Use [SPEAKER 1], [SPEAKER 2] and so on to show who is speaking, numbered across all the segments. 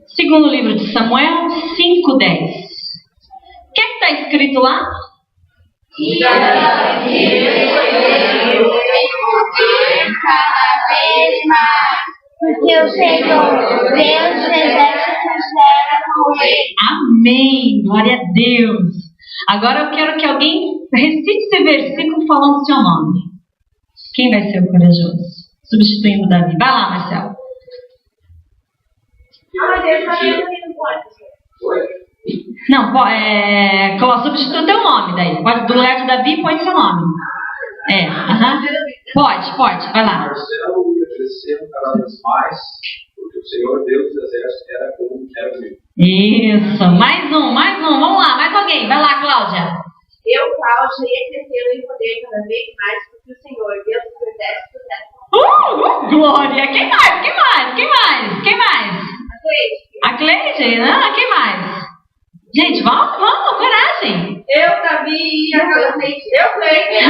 [SPEAKER 1] Segundo livro de Samuel 5:10. O que está escrito lá?
[SPEAKER 2] Cada vez mais, porque o Senhor, Deus dos exércitos, era com ele.
[SPEAKER 1] Amém! Glória a Deus! Agora eu quero que alguém recite esse versículo falando o seu nome. Quem vai ser o corajoso? Substituindo Davi. Vai lá, Marcelo. Não, substitui o teu nome daí. Pode, do lugar de Davi, põe seu nome. Pode, vai lá.
[SPEAKER 3] Marcelo ia crescendo cada vez mais, porque o Senhor Deus dos exércitos era comigo.
[SPEAKER 1] Isso, mais um, vamos lá, mais alguém. Vai lá, Cláudia.
[SPEAKER 2] Eu, Cláudia, ia crescendo em poder cada vez mais, porque o Senhor, Deus dos exércitos, era comigo.
[SPEAKER 1] Glória! Quem mais? A Cleide, né? Quem mais? Gente, vamos, coragem.
[SPEAKER 2] Eu, Davi, ia cada vez. Eu, Cleide, ia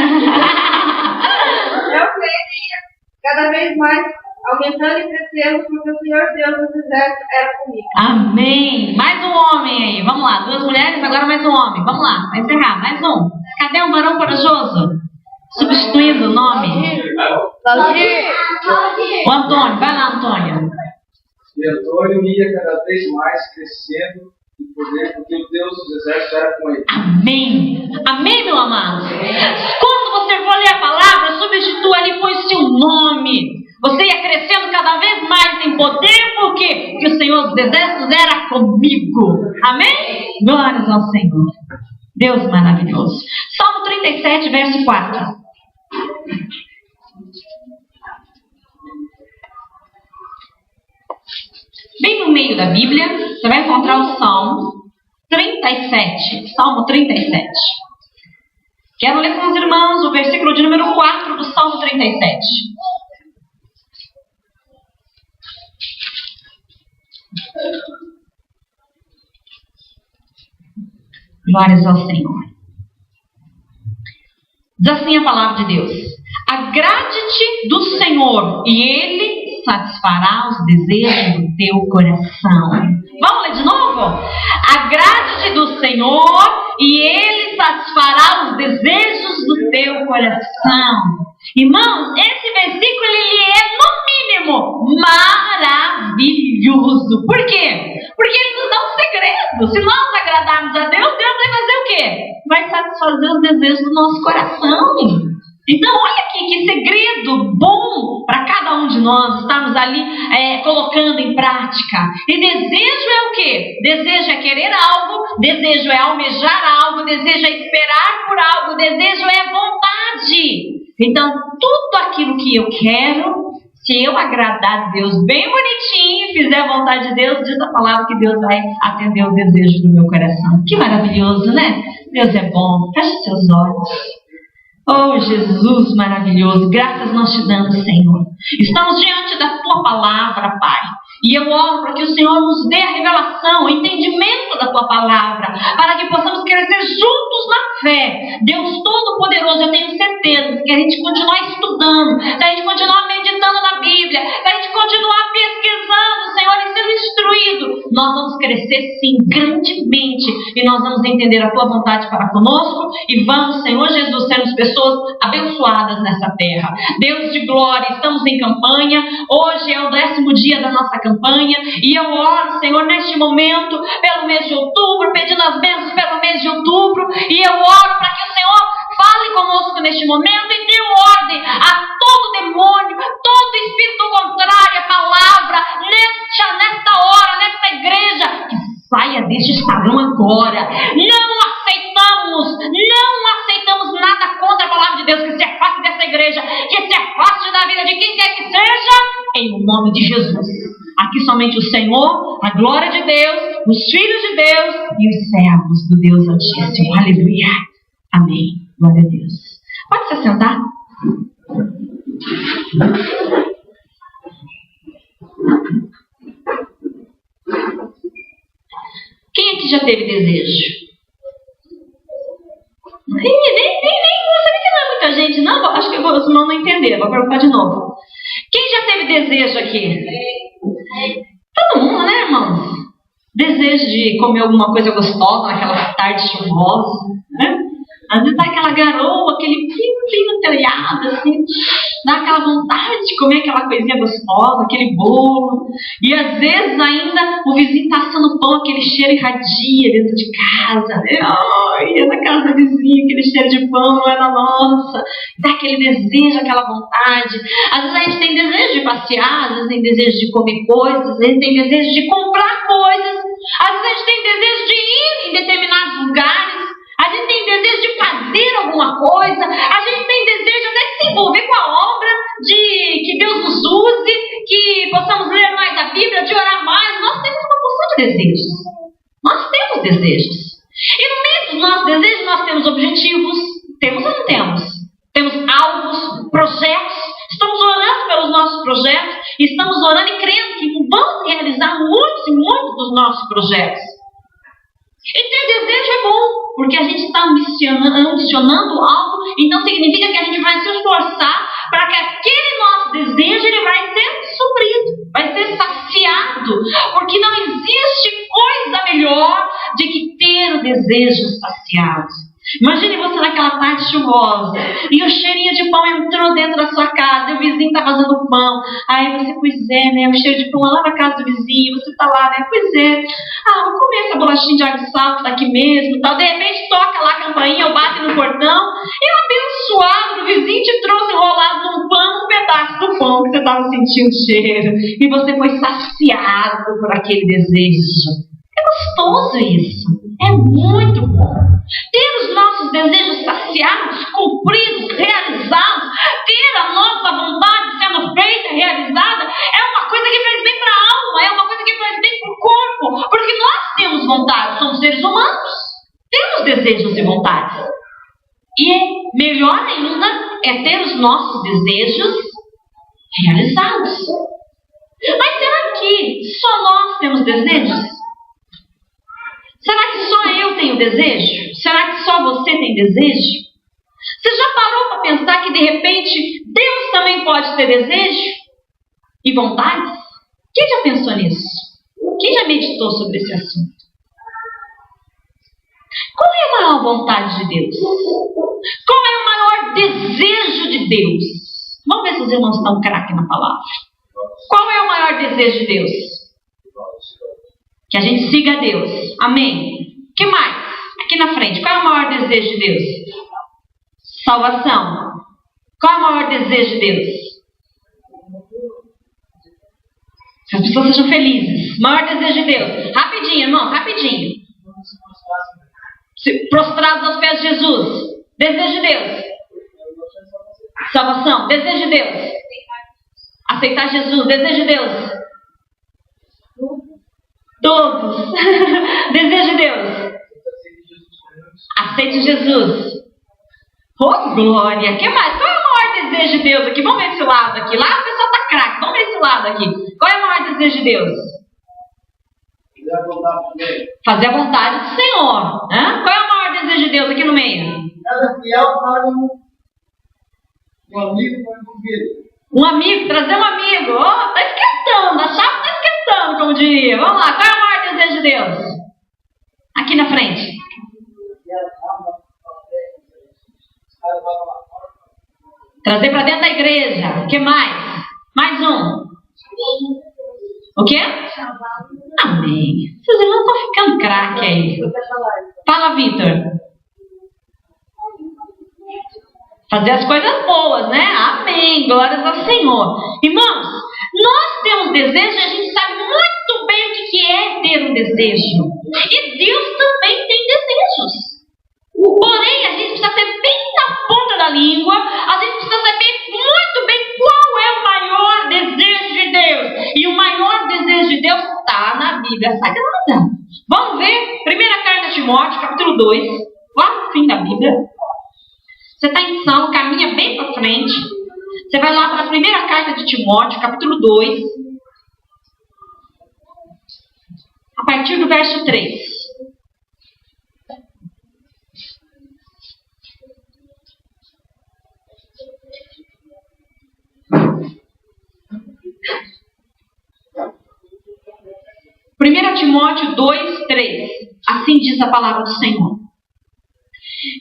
[SPEAKER 2] cada vez mais, aumentando e crescendo, porque o Senhor Deus dos exércitos era comigo.
[SPEAKER 1] Amém. Mais um homem aí. Vamos lá, 2 mulheres, agora mais um homem. Vamos lá, vai encerrar. Mais um. Cadê um varão corajoso? Substituindo o nome. O Antônio. Vai lá, Antônio.
[SPEAKER 3] E Antônio ia cada vez mais crescendo em poder, porque o Deus dos exércitos era com ele.
[SPEAKER 1] Amém, meu amado. Quando você for ler a palavra, substitua ali, põe seu nome. Você ia crescendo cada vez mais em poder, porque o Senhor dos exércitos era comigo. Amém? Glórias ao Senhor. Deus maravilhoso. Salmo 37, verso 4. Bem no meio da Bíblia, você vai encontrar o Salmo 37. Salmo 37. Quero ler com os irmãos o versículo de número 4 do Salmo 37. Glórias ao Senhor. Diz assim a palavra de Deus: agrade-te do Senhor e Ele satisfará os desejos do teu coração. Vamos ler de novo? Agrade-te do Senhor e Ele satisfará os desejos do teu coração. Irmãos, esse versículo ele é, no mínimo, maravilhoso. Por quê? Porque ele nos dá um segredo. Se nós agradarmos a Deus, Deus vai fazer o quê? Vai satisfazer os desejos do nosso coração. Então, olha aqui que segredo bom para cada um de nós estarmos ali colocando em prática. E desejo é o quê? Desejo é querer algo, desejo é almejar algo, desejo é esperar por algo, desejo é vontade. Então, tudo aquilo que eu quero, se eu agradar a Deus bem bonitinho, fizer a vontade de Deus, diz a palavra que Deus vai atender o desejo do meu coração. Que maravilhoso, né? Deus é bom. Feche seus olhos. Oh, Jesus maravilhoso, graças nós te damos, Senhor. Estamos diante da Tua palavra, Pai. E eu oro para que o Senhor nos dê a revelação, o entendimento da Tua palavra, para que possamos crescer juntos na fé. Deus Todo-Poderoso, eu tenho certeza que a gente continuar estudando, se a gente continuar meditando na Bíblia, se a gente continuar pesquisando, Senhor, e sendo instruído, nós vamos crescer sim, grandemente, e nós vamos entender a Tua vontade para conosco, e vamos, Senhor Jesus, sermos pessoas abençoadas nessa terra. Deus de glória, estamos em campanha, hoje é o 10º dia da nossa campanha, e eu oro, Senhor, neste momento, pelo mês de outubro, pedindo as bênçãos pelo mês de outubro, e eu oro para que o Senhor fale conosco neste momento e dê ordem a todo demônio, todo espírito contrário à palavra, nesta hora, nesta igreja, que saia deste salão agora. Não aceitamos nada contra a palavra de Deus, que se afaste dessa igreja, que se afaste da vida de quem quer que seja, em nome de Jesus. Aqui somente o Senhor, a glória de Deus, os filhos de Deus e os servos do Deus Altíssimo. Aleluia. Amém. Glória a Deus. Pode se assentar. que já teve desejo? Nem vou saber que não é muita gente, não. Acho que os irmãos não entenderam. Vou perguntar de novo. Quem já teve desejo aqui? Todo mundo, né, irmãos? Desejo de comer alguma coisa gostosa naquela tarde chuvosa, né? Às vezes dá aquela garoa, aquele frio no telhado, assim, dá aquela vontade de comer aquela coisinha gostosa, aquele bolo. E às vezes ainda o vizinho tá assando pão, aquele cheiro irradia dentro de casa. Ai, é da casa do vizinho, aquele cheiro de pão não é da nossa. Dá aquele desejo, aquela vontade. Às vezes a gente tem desejo de passear, às vezes tem desejo de comer coisas, às vezes tem desejo de comprar coisas, às vezes a gente tem desejo de ir em determinados lugares. A gente tem desejo de fazer alguma coisa, a gente tem desejo até de se envolver com a obra, de que Deus nos use, que possamos ler mais a Bíblia, de orar mais. Nós temos uma porção de desejos. Nós temos desejos. E no meio dos nossos desejos nós temos objetivos. Temos ou não temos? Temos alvos, projetos. Estamos orando pelos nossos projetos e estamos orando e crendo que vamos realizar muitos e muitos dos nossos projetos. E ter desejo é bom, porque a gente está ambicionando algo, então significa que a gente vai se esforçar para que aquele nosso desejo ele vai ser suprido, vai ser saciado, porque não existe coisa melhor do que ter o desejo saciado. Imagine você naquela tarde chuvosa e o cheirinho de pão entrou dentro da sua casa e o vizinho está fazendo pão. Aí você, pois é, né? O cheiro de pão lá na casa do vizinho, você está lá, né? Pois é. Vou comer essa bolachinha de água e sal que tá aqui mesmo. Tal. De repente toca lá a campainha, ou bate no portão e o abençoado do vizinho te trouxe enrolado num pão um pedaço do pão que você estava sentindo o cheiro. E você foi saciado por aquele desejo. É gostoso isso. É muito bom. Ter os nossos desejos saciados, cumpridos, realizados, ter a nossa vontade sendo feita, realizada, é uma coisa que faz bem para a alma, é uma coisa que faz bem para o corpo, porque nós temos vontade, somos seres humanos, temos desejos e vontades. E melhor ainda é ter os nossos desejos realizados. Mas será que só nós temos desejos? Será que só eu tenho desejo? Será que só você tem desejo? Você já parou para pensar que de repente Deus também pode ter desejo e vontades? Quem já pensou nisso? Quem já meditou sobre esse assunto? Qual é a maior vontade de Deus? Qual é o maior desejo de Deus? Vamos ver se os irmãos estão craque na palavra. Qual é o maior desejo de Deus? Que a gente siga a Deus. Amém. O que mais? Aqui na frente. Qual é o maior desejo de Deus? Salvação. Qual é o maior desejo de Deus? Que as pessoas sejam felizes. Maior desejo de Deus. Rapidinho, irmão. Rapidinho. Prostrados aos pés de Jesus. Desejo de Deus. Salvação. Desejo de Deus. Aceitar Jesus. Desejo de Deus. Todos. Desejo de Deus. Aceite Jesus. Oh, glória. O que mais? Qual é o maior desejo de Deus aqui? Vamos ver esse lado aqui. Lá o pessoal está craque. Vamos ver esse lado aqui. Qual é o maior desejo de Deus? Fazer a vontade do Senhor. Qual é o maior desejo de Deus aqui no meio?
[SPEAKER 3] Cada fiel para um amigo para um
[SPEAKER 1] Um amigo, trazer um amigo. Está esquentando. A chave está esquentando, como diria. Vamos lá. Qual é o maior desejo de Deus? Aqui na frente. Trazer para dentro da igreja. O que mais? Mais um. O quê? Amém. Vocês irmãos estão ficando craque aí. Fala, Vitor. Fazer as coisas boas, né? Amém. Glórias ao Senhor. Irmãos, nós temos desejo e a gente sabe muito bem o que é ter um desejo. E Deus também tem desejos. Porém, a gente precisa ter bem na ponta da língua, a gente precisa saber muito bem qual é o maior desejo de Deus. E o maior desejo de Deus está na Bíblia Sagrada. Vamos ver? Primeira carta de Timóteo, capítulo 2, lá no fim da Bíblia. Você está em São, caminha bem para frente. Você vai lá para a primeira carta de Timóteo, capítulo 2, a partir do verso 3. 1 Timóteo 2:3. Assim diz a palavra do Senhor.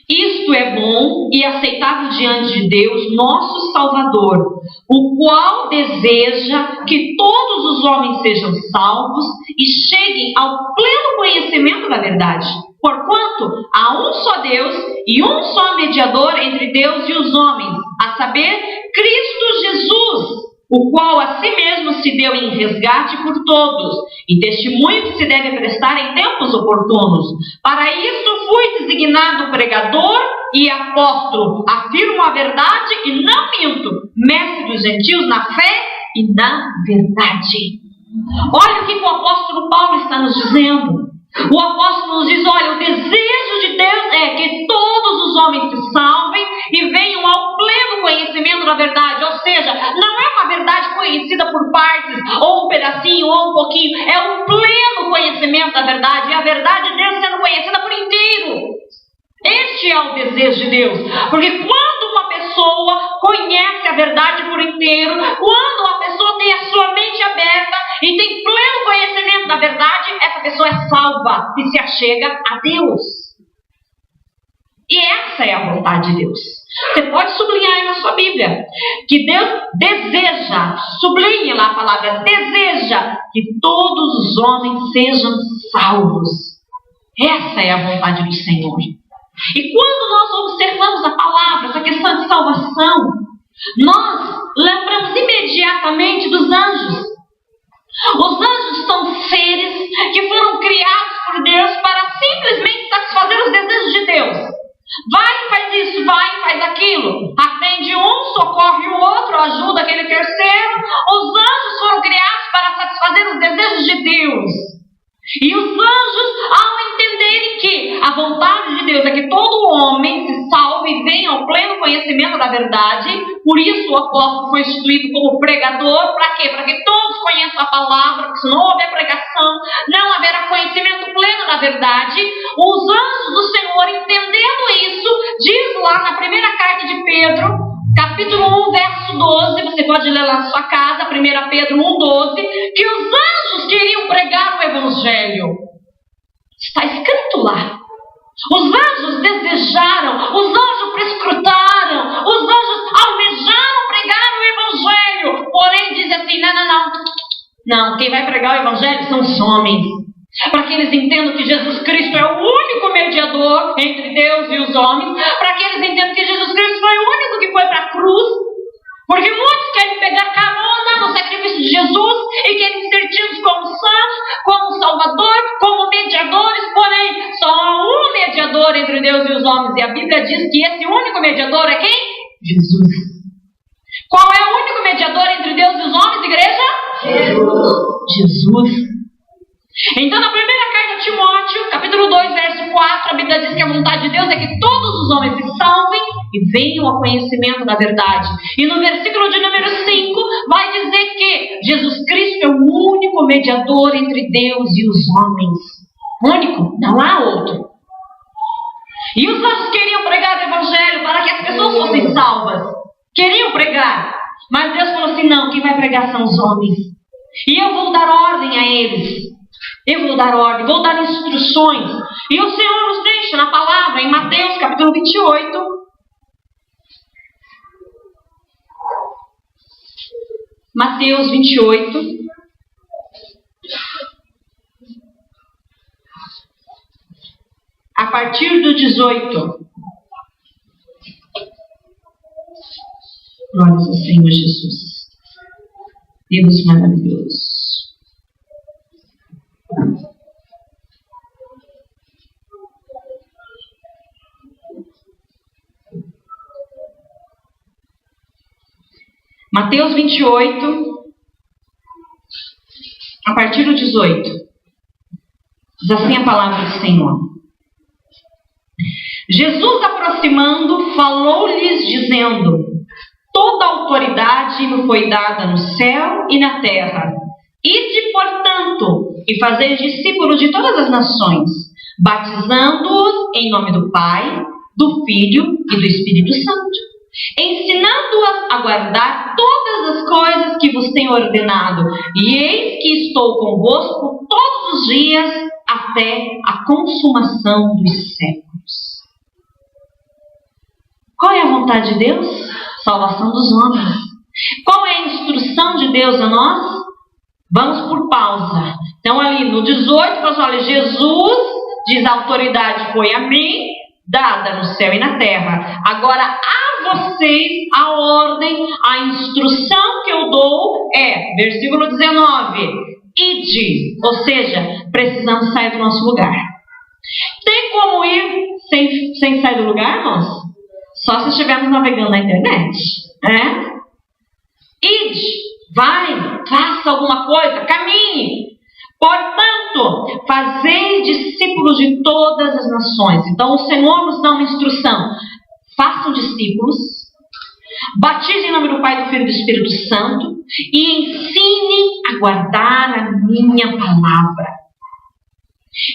[SPEAKER 1] Isto é bom e aceitável diante de Deus, nosso Salvador, o qual deseja que todos os homens sejam salvos e cheguem ao pleno conhecimento da verdade. Porquanto há um só Deus e um só mediador entre Deus e os homens, a saber, Cristo Jesus, o qual a si mesmo se deu em resgate por todos, e testemunho que se deve prestar em tempos oportunos. Para isso fui designado pregador e apóstolo, afirmo a verdade e não minto, mestre dos gentios na fé e na verdade. Olha o que o apóstolo Paulo está nos dizendo. O apóstolo nos diz, olha, o desejo de Deus é que todos os homens se salvem e venham ao pleno conhecimento da verdade. Ou seja, não é uma verdade conhecida por partes, ou um pedacinho, ou um pouquinho. É o pleno conhecimento da verdade. E a verdade de Deus sendo conhecida por inteiro. Este é o desejo de Deus. Porque quando uma pessoa conhece a verdade por inteiro, quando uma pessoa tem a sua mente aberta e tem pleno conhecimento da verdade, essa pessoa é salva e se achega a Deus. E essa é a vontade de Deus. Você pode sublinhar aí na sua Bíblia que Deus deseja, sublinhe lá a palavra, deseja que todos os homens sejam salvos. Essa é a vontade do Senhor. E quando nós observamos a palavra, essa questão de salvação, nós lembramos imediatamente dos anjos. Os anjos são seres que foram criados por Deus para simplesmente satisfazer os desejos de Deus. Vai, faz isso, vai, faz aquilo. Atende um, socorre o outro, ajuda aquele terceiro. Os anjos foram criados para satisfazer os desejos de Deus. E os anjos, ao entenderem que a vontade de Deus é que todo homem se salve e venha ao pleno conhecimento da verdade, por isso o apóstolo foi instituído como pregador. Para quê? Para que todos conheçam a palavra, porque se não houver pregação, não haverá conhecimento pleno da verdade. Os anjos do Senhor, entendendo isso, diz lá na primeira carta de Pedro, capítulo 1, verso 12, você pode ler lá na sua casa, 1 Pedro 1,12, que os anjos queriam pregar o Evangelho. Está escrito lá. Os anjos desejaram, os anjos prescrutaram, os anjos almejaram pregar o Evangelho. Porém, diz assim, não, quem vai pregar o Evangelho são os homens. Para que eles entendam que Jesus Cristo é o único mediador entre Deus e os homens, para que eles entendam que Jesus Cristo foi o único que foi para a cruz, porque muitos querem pegar carona no sacrifício de Jesus e querem ser tidos como santos, como Salvador, como mediadores, porém só há um mediador entre Deus e os homens, e a Bíblia diz que esse único mediador é quem? Jesus. Qual é o único mediador entre Deus e os homens, igreja? Jesus. Então, na primeira carta de Timóteo, capítulo 2, verso 4, a Bíblia diz que a vontade de Deus é que todos os homens se salvem e venham ao conhecimento da verdade. E no versículo de número 5, vai dizer que Jesus Cristo é o único mediador entre Deus e os homens. Único, não há outro. E os anjos queriam pregar o Evangelho para que as pessoas fossem salvas. Queriam pregar. Mas Deus falou assim, não, quem vai pregar são os homens. E eu vou dar ordem a eles. Eu vou dar ordem, vou dar instruções. E o Senhor nos deixa na palavra, em Mateus capítulo 28. Mateus 28. A partir do 18. Glória ao Senhor Jesus. Deus maravilhoso. Mateus 28, a partir do 18, diz assim a palavra do Senhor. Jesus, aproximando, falou-lhes dizendo, toda autoridade me foi dada no céu e na terra. Ide, portanto, e fazei discípulos de todas as nações, batizando-os em nome do Pai, do Filho e do Espírito Santo, ensinando-as a guardar todas as coisas que vos tenho ordenado. E eis que estou convosco todos os dias até a consumação dos séculos. Qual é a vontade de Deus? Salvação dos homens. Qual é a instrução de Deus a nós? Vamos por pausa. Então ali no 18, olha, Jesus diz: a autoridade foi a mim, dada no céu e na terra. Agora a vocês a ordem, a instrução que eu dou é, versículo 19, ide. Ou seja, precisamos sair do nosso lugar. Tem como ir sem sair do lugar, irmãos? Só se estivermos navegando na internet, né? Ide, vai, faça alguma coisa, caminhe. Portanto, fazei discípulos de todas as nações. Então o Senhor nos dá uma instrução: façam discípulos, batizem em nome do Pai, do Filho e do Espírito Santo e ensinem a guardar a minha palavra.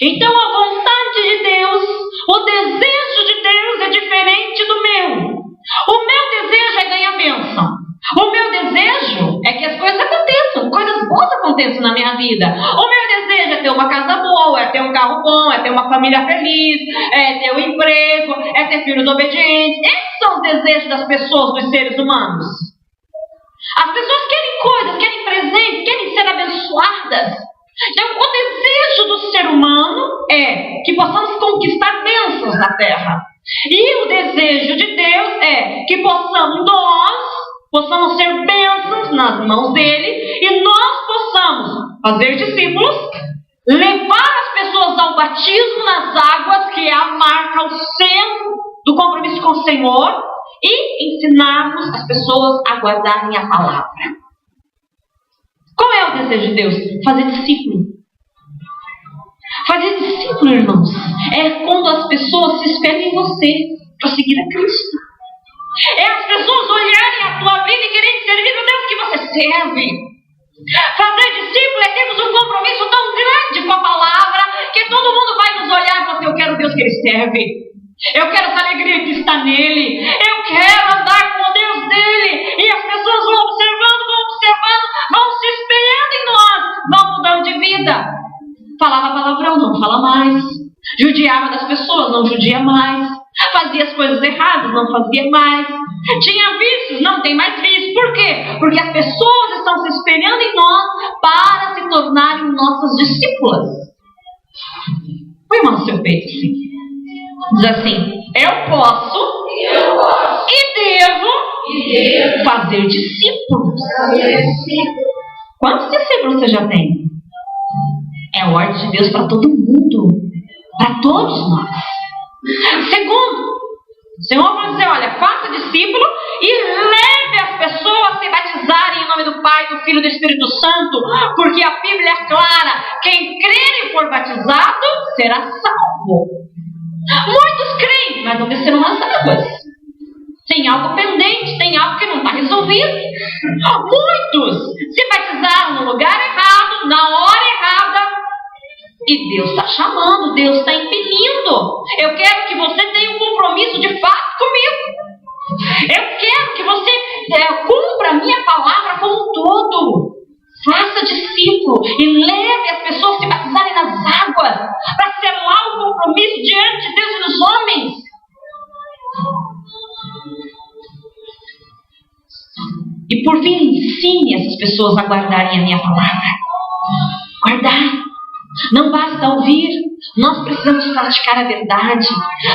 [SPEAKER 1] Então a vontade de Deus, o desejo de Deus é diferente do meu. O meu desejo é ganhar bênção. O meu desejo é que as coisas aconteçam, coisas boas aconteçam na minha vida. O meu desejo é ter uma casa boa, é ter um carro bom, é ter uma família feliz, é ter um emprego, é ter filhos obedientes. Esses são os desejos das pessoas, dos seres humanos. As pessoas querem coisas, querem presentes, querem ser abençoadas. Então o desejo do ser humano é que possamos conquistar bênçãos na terra. E o desejo de Deus é que possamos ser bênçãos nas mãos dele e nós possamos fazer discípulos, levar as pessoas ao batismo nas águas, que é a marca, o selo do compromisso com o Senhor, e ensinarmos as pessoas a guardarem a palavra. Qual é o desejo de Deus? Fazer discípulo. Fazer discípulo, irmãos, é quando as pessoas se espelham em você para seguir a Cristo. É as pessoas olharem a tua vida e quererem servir o Deus que você serve. Fazer discípulo é termos um compromisso tão grande com a palavra que todo mundo vai nos olhar e falar assim: eu quero o Deus que ele serve. Eu quero essa alegria que está nele. Eu quero andar com o Deus dele. E as pessoas vão observando, vão se espelhando em nós, vão mudando de vida. Falava palavrão, não fala mais. Judiava das pessoas, não judia mais. Fazia as coisas erradas, não fazia mais. Tinha vícios, não tem mais vícios. Por quê? Porque as pessoas estão se espelhando em nós para se tornarem nossas discípulas. Põe a mão no seu peito assim. Diz assim: eu posso e devo fazer discípulos. Quantos discípulos você já tem? É a ordem de Deus para todo mundo, para todos nós. Segundo, o Senhor vai dizer: olha, faça discípulo e leve as pessoas a se batizarem em nome do Pai, do Filho e do Espírito Santo, porque a Bíblia é clara: quem crer e for batizado será salvo. Muitos creem, mas não desceram as águas. Tem algo pendente, tem algo que não está resolvido. Muitos se batizaram no lugar errado, na hora errada. E Deus está chamando, Deus está impelindo. Eu quero que você tenha um compromisso de fato comigo. Eu quero que você cumpra a minha palavra como um todo. Faça discípulo e leve as pessoas a se batizarem nas águas para selar o compromisso diante de Deus e dos homens. E por fim, ensine essas pessoas a guardarem a minha palavra. Guardar. Não basta ouvir, nós precisamos praticar a verdade.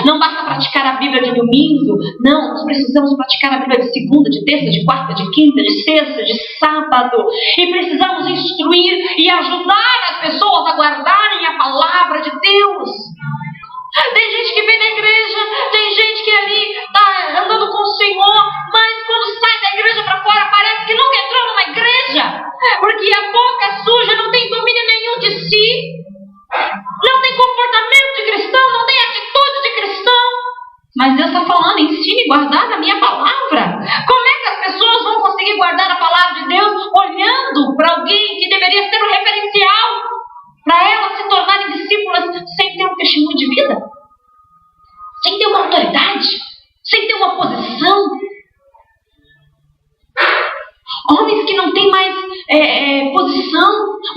[SPEAKER 1] Não basta praticar a Bíblia de domingo. Não, nós precisamos praticar a Bíblia de segunda, de terça, de quarta, de quinta, de sexta, de sábado. E precisamos instruir e ajudar as pessoas a guardarem a palavra de Deus. Tem gente que vem na igreja, tem gente que ali está andando com o Senhor, mas quando sai da igreja para fora parece que nunca entrou numa igreja, porque a boca suja, não tem domínio nenhum de si, não tem comportamento de cristão, não tem atitude de cristão. Mas Deus está falando: ensine a guardar a minha palavra. Como é que as pessoas vão conseguir guardar a palavra de Deus olhando para alguém que deveria ser um referencial para elas se tornarem discípulas sem ter um testemunho de vida? Sem ter uma autoridade? Sem ter uma posição?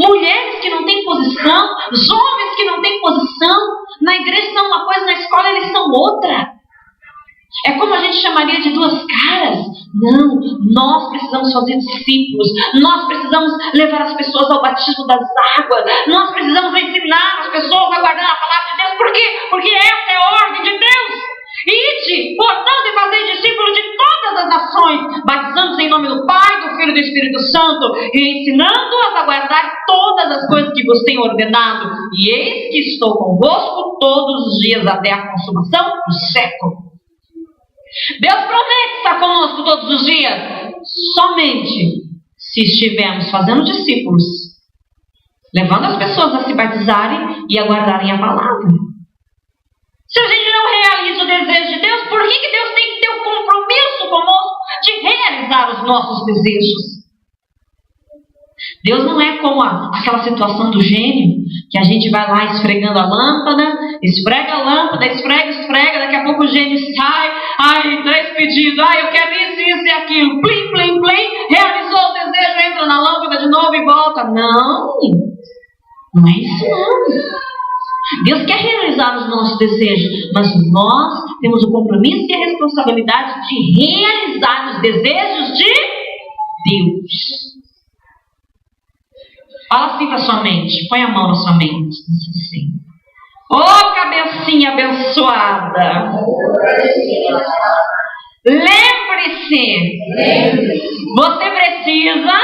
[SPEAKER 1] mulheres que não têm posição, jovens que não têm posição. Na igreja são uma coisa, na escola eles são outra. É como a gente chamaria de duas caras. Não, nós precisamos fazer discípulos. Nós precisamos levar as pessoas ao batismo das águas. Nós precisamos ensinar as pessoas a guardar a palavra de Deus. Por quê? Porque essa é a ordem de Deus. Ide, portanto, e fazer discípulos de todas as nações, batizando-os em nome do Pai, do Filho e do Espírito Santo, e ensinando-as a guardar todas as coisas que vos tenho ordenado. E eis que estou convosco todos os dias até a consumação do século. Deus promete estar conosco todos os dias, somente se estivermos fazendo discípulos, levando as pessoas a se batizarem e a guardarem a palavra. Se a gente não realiza o desejo de Deus, por que Deus tem que ter um compromisso conosco de realizar os nossos desejos? Deus não é como aquela situação do gênio, que a gente vai lá esfregando a lâmpada, esfrega a lâmpada, esfrega, daqui a pouco o gênio sai, 3 pedidos, eu quero isso e aquilo, plim, plim, plim, realizou o desejo, entra na lâmpada de novo e volta. Não é isso não. Deus quer realizar os nossos desejos, mas nós temos o compromisso e a responsabilidade de realizar os desejos de Deus. Fala assim para sua mente, põe a mão na sua mente, diz assim: cabecinha abençoada, lembre-se, você precisa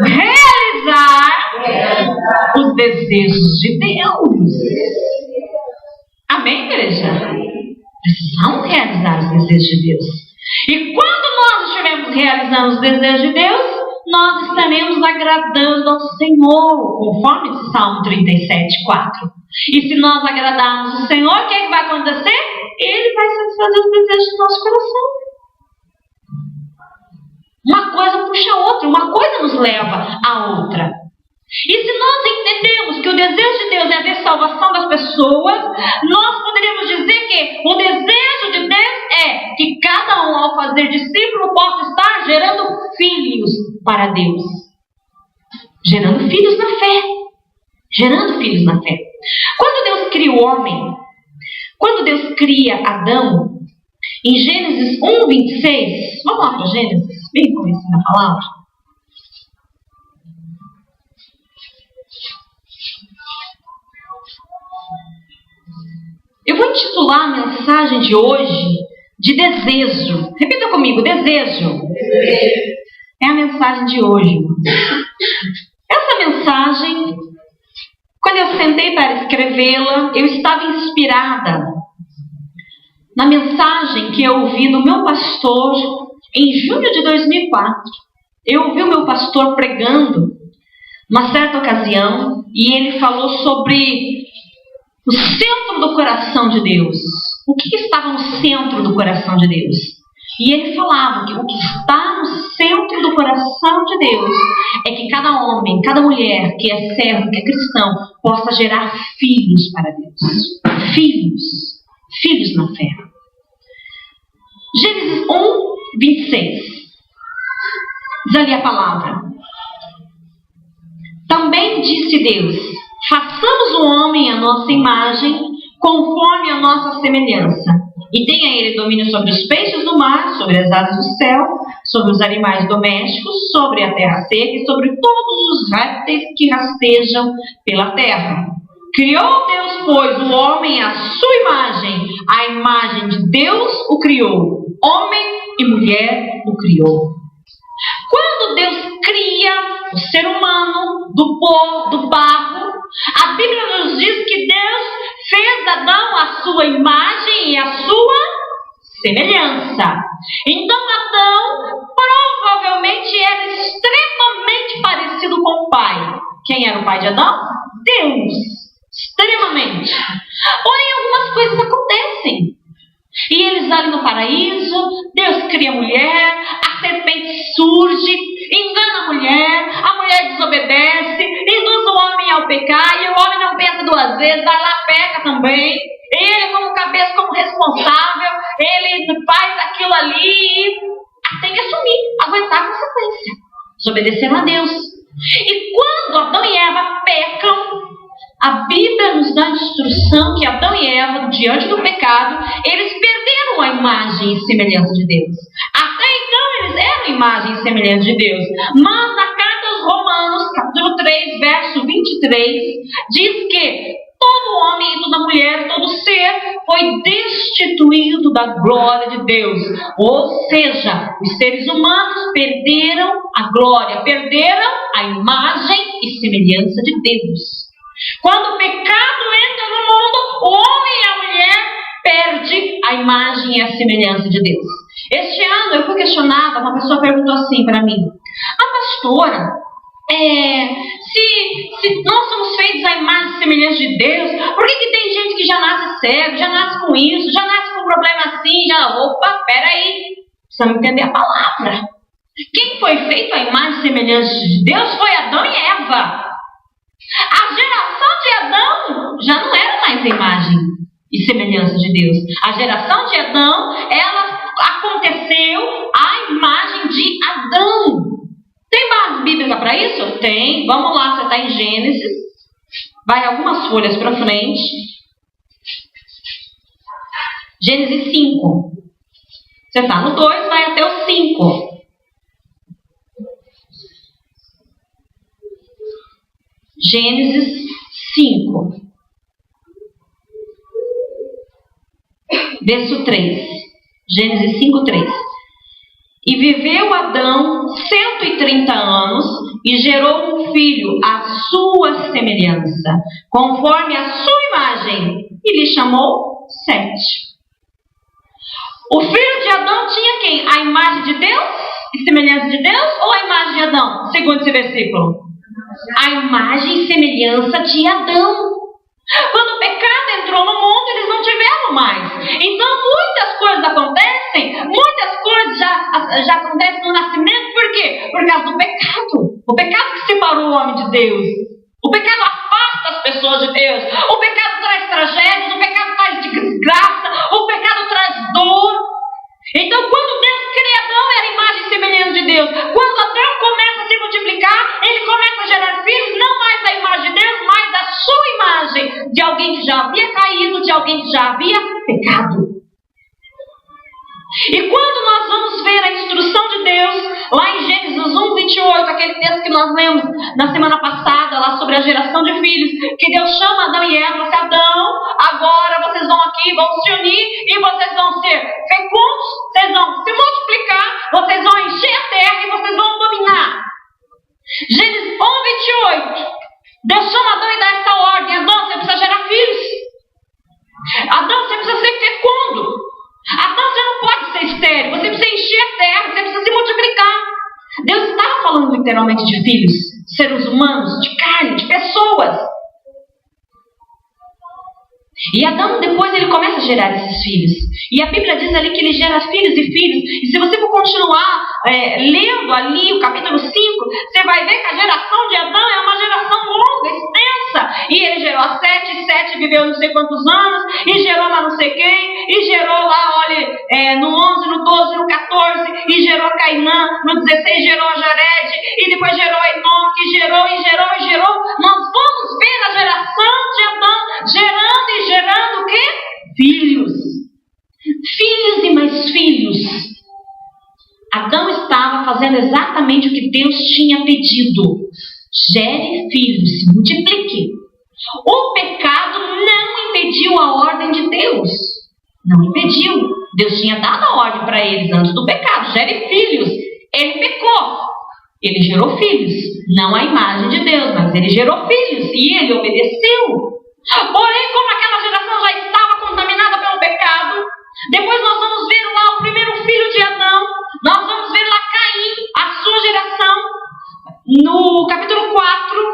[SPEAKER 1] realizar os desejos de Deus. Amém, igreja? Precisamos realizar os desejos de Deus. E quando nós estivermos realizando os desejos de Deus, nós estaremos agradando ao Senhor, conforme esse Salmo 37:4. E se nós agradarmos o Senhor, o que é que vai acontecer? Ele vai satisfazer os desejos do nosso coração. Uma coisa puxa a outra, uma coisa nos leva à outra. E se nós entendemos que o desejo de Deus é ver salvação das pessoas, nós poderíamos dizer que o desejo de Deus é que cada um, ao fazer discípulo, possa estar gerando filhos para Deus. Gerando filhos na fé. Gerando filhos na fé. Quando Deus cria o homem, quando Deus cria Adão, em Gênesis 1:26, vamos lá para Gênesis, bem comecinho na palavra. Eu vou intitular a mensagem de hoje de desejo. Repita comigo, desejo. É a mensagem de hoje. Essa mensagem, quando eu sentei para escrevê-la, eu estava inspirada na mensagem que eu ouvi do meu pastor em junho de 2004. Eu ouvi o meu pastor pregando uma certa ocasião e ele falou sobre o centro do coração de Deus. O que estava no centro do coração de Deus? E ele falava que o que está no centro do coração de Deus é que cada homem, cada mulher que é servo, que é cristão, possa gerar filhos para Deus. Filhos na fé. Gênesis 1:26. Diz ali a palavra: também disse Deus: façamos o homem à nossa imagem, conforme a nossa semelhança, e tenha ele domínio sobre os peixes do mar, sobre as aves do céu, sobre os animais domésticos, sobre a terra seca e sobre todos os répteis que rastejam pela terra. Criou Deus, pois, o homem à sua imagem, a imagem de Deus o criou, homem e mulher o criou. Quando Deus cria o ser humano do pó, do barro, a Bíblia nos diz que Deus fez Adão à sua imagem e à sua semelhança. Então Adão provavelmente era extremamente parecido com o pai. Quem era o pai de Adão? Deus. Extremamente. Porém, algumas coisas acontecem. E eles ali no paraíso, Deus cria a mulher, a serpente surge, engana a mulher desobedece, induz o homem ao pecar, e o homem não pensa duas vezes, vai lá, peca também. Ele, como cabeça, como responsável, ele faz aquilo ali e tem que assumir, aguentar a consequência. Desobedeceram a Deus. E quando Adão e Eva pecam, a Bíblia nos dá a instrução que Adão e Eva, diante do pecado, eles perderam a imagem e semelhança de Deus. Até então eles eram imagem e semelhança de Deus. Mas na carta aos Romanos, capítulo 3, verso 23, diz que todo homem e toda mulher, todo ser, foi destituído da glória de Deus. Ou seja, os seres humanos perderam a glória, perderam a imagem e semelhança de Deus. Quando o pecado entra no mundo, o homem e a mulher perdem a imagem e a semelhança de Deus. Este ano eu fui questionada, uma pessoa perguntou assim para mim: pastora, se nós somos feitos à imagem e semelhança de Deus, por que tem gente que já nasce cego, já nasce com isso, já nasce com problema assim, opa, peraí, precisamos entender a palavra. Quem foi feito à imagem e semelhança de Deus foi Adão e Eva. A geração de Adão já não era mais a imagem e semelhança de Deus. A geração de Adão, ela aconteceu à imagem de Adão. Tem base bíblica para isso? Tem. Vamos lá, você está em Gênesis. Vai algumas folhas para frente. Gênesis 5. Você está no 2, vai até o 5. Gênesis 5, verso 3. Gênesis 5, 3. E viveu Adão 130 anos e gerou um filho à sua semelhança, conforme a sua imagem, e lhe chamou Sete. O filho de Adão tinha quem? A imagem de Deus e semelhança de Deus, ou a imagem de Adão? Segundo esse versículo. A imagem e semelhança de Adão. Quando o pecado entrou no mundo, eles não tiveram mais. Então muitas coisas acontecem, muitas coisas já acontecem no nascimento. Por quê? Por causa do pecado. O pecado que separou o homem de Deus. O pecado afasta as pessoas de Deus. O pecado traz tragédias, o pecado traz desgraça, o pecado traz dor. Então quando Deus cria Adão, era a imagem e semelhança de Deus. Quando Adão começa a se multiplicar, ele começa a gerar filhos, não mais da imagem de Deus, mas da sua imagem, de alguém que já havia caído, de alguém que já havia pecado. E quando nós vamos ver a instrução de Deus, lá em Gênesis 1, 28, aquele texto que nós lemos na semana passada, lá sobre a geração de filhos, que Deus chama Adão e Eva, disse: Adão, agora vocês vão aqui, vão se unir, e vocês vão ser fecundos, vocês vão se multiplicar, vocês vão encher a terra e vocês vão dominar. Gênesis 1, 28, Deus chama Adão e dá essa ordem: Adão, você precisa gerar filhos. Adão, você precisa ser fecundo. Adão, você não pode ser estéril, você precisa encher a terra, você precisa se multiplicar. Deus estava falando literalmente de filhos, seres humanos, de carne, de pessoas. E Adão depois ele começa a gerar esses filhos. E a Bíblia diz ali que ele gera filhos e filhos. E se você for continuar lendo ali o capítulo 5, você vai ver que a geração de Adão é uma geração longa, extensa. E ele gerou a Sete, e Sete viveu não sei quantos anos, e gerou mas não sei quem, e gerou lá, olha, no 11, no 12, no 14, e gerou Cainã, no 16 gerou a Jared, e depois gerou Enoque, e gerou. Nós vamos ver a geração de Adão gerando o quê? Filhos. Filhos e mais filhos. Adão estava fazendo exatamente o que Deus tinha pedido. Gere filhos, se multiplique. O pecado não impediu a ordem de Deus. Não impediu. Deus tinha dado a ordem para eles antes do pecado. Gere filhos. Ele pecou. Ele gerou filhos. Não a imagem de Deus, mas ele gerou filhos. E ele obedeceu. Porém, como aquela geração já estava contaminada pelo pecado, depois nós vamos ver lá o primeiro filho de Adão, nós vamos ver lá Caim, a sua geração, no capítulo 4,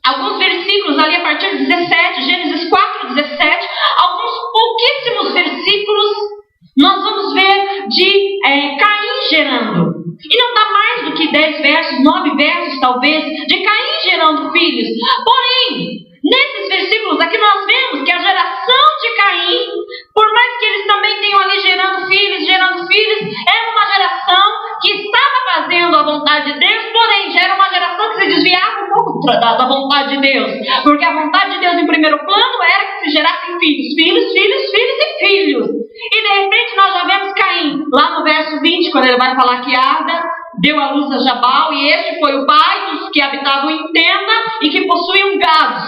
[SPEAKER 1] alguns versículos ali a partir de 17, Gênesis 4, 17, alguns pouquíssimos versículos, nós vamos ver de Caim gerando. E não dá mais do que 10 versos, 9 versos talvez, de Caim gerando filhos. Porém, nesses versículos vontade de Deus. Porque a vontade de Deus em primeiro plano era que se gerassem filhos, filhos, filhos, filhos e filhos. E de repente nós já vemos Caim, lá no verso 20, quando ele vai falar que Ada deu à luz a Jabal, e este foi o pai dos que habitavam em tenda e que possuíam gados.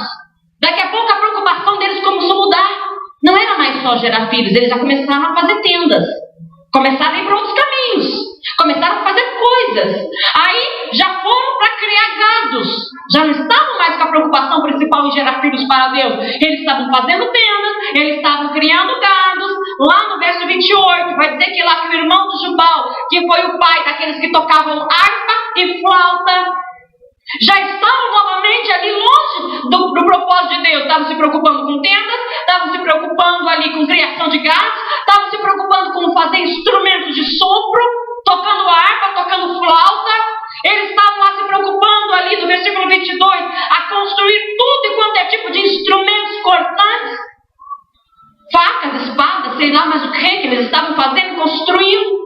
[SPEAKER 1] Daqui a pouco a preocupação deles começou a mudar. Não era mais só gerar filhos, eles já começaram a fazer tendas. Começaram a ir para outros caminhos. Começaram a fazer coisas. Aí já foram para criar gados. Já não estavam mais com a preocupação principal em gerar filhos para Deus. Eles estavam fazendo tendas, eles estavam criando gados. Lá no verso 28, vai dizer que lá que o irmão do Jubal, que foi o pai daqueles que tocavam harpa e flauta, já estavam novamente ali longe do propósito de Deus. Estavam se preocupando com tendas, estavam se preocupando ali com criação de gados, estavam se preocupando com fazer instrumentos de sopro, tocando harpa, tocando flauta. Eles estavam lá se preocupando ali no versículo 22 a construir tudo e quanto é tipo de instrumentos cortantes, facas, espadas, sei lá mais o que eles estavam fazendo, construindo.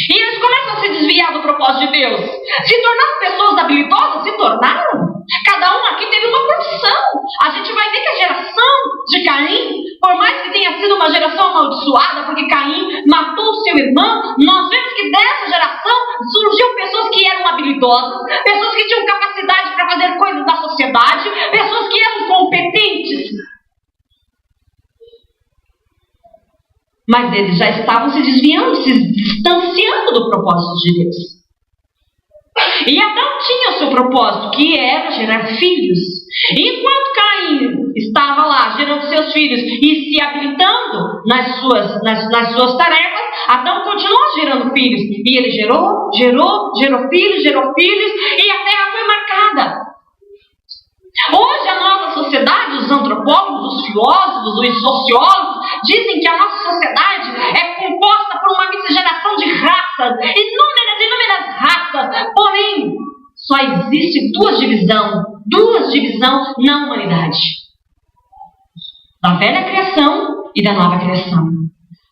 [SPEAKER 1] E eles começam a se desviar do propósito de Deus. Se tornaram pessoas habilidosas? Se tornaram. Cada um aqui teve uma profissão. A gente vai ver que a geração de Caim, por mais que tenha sido uma geração amaldiçoada, porque Caim matou o seu irmão, nós vemos que dessa geração surgiu pessoas que eram habilidosas, pessoas que tinham capacidade para fazer coisas da sociedade, pessoas que eram competentes. Mas eles já estavam se desviando, se distanciando do propósito de Deus. E Adão tinha o seu propósito, que era gerar filhos. E enquanto Caim estava lá gerando seus filhos e se habilitando nas suas tarefas, Adão continuou gerando filhos. E ele gerou filhos, e a terra foi marcada. Hoje a nossa sociedade, os antropólogos, os filósofos, os sociólogos, dizem que a nossa sociedade é composta por uma miscigenação de raças, inúmeras raças, porém só existe duas divisões na humanidade: da velha criação e da nova criação.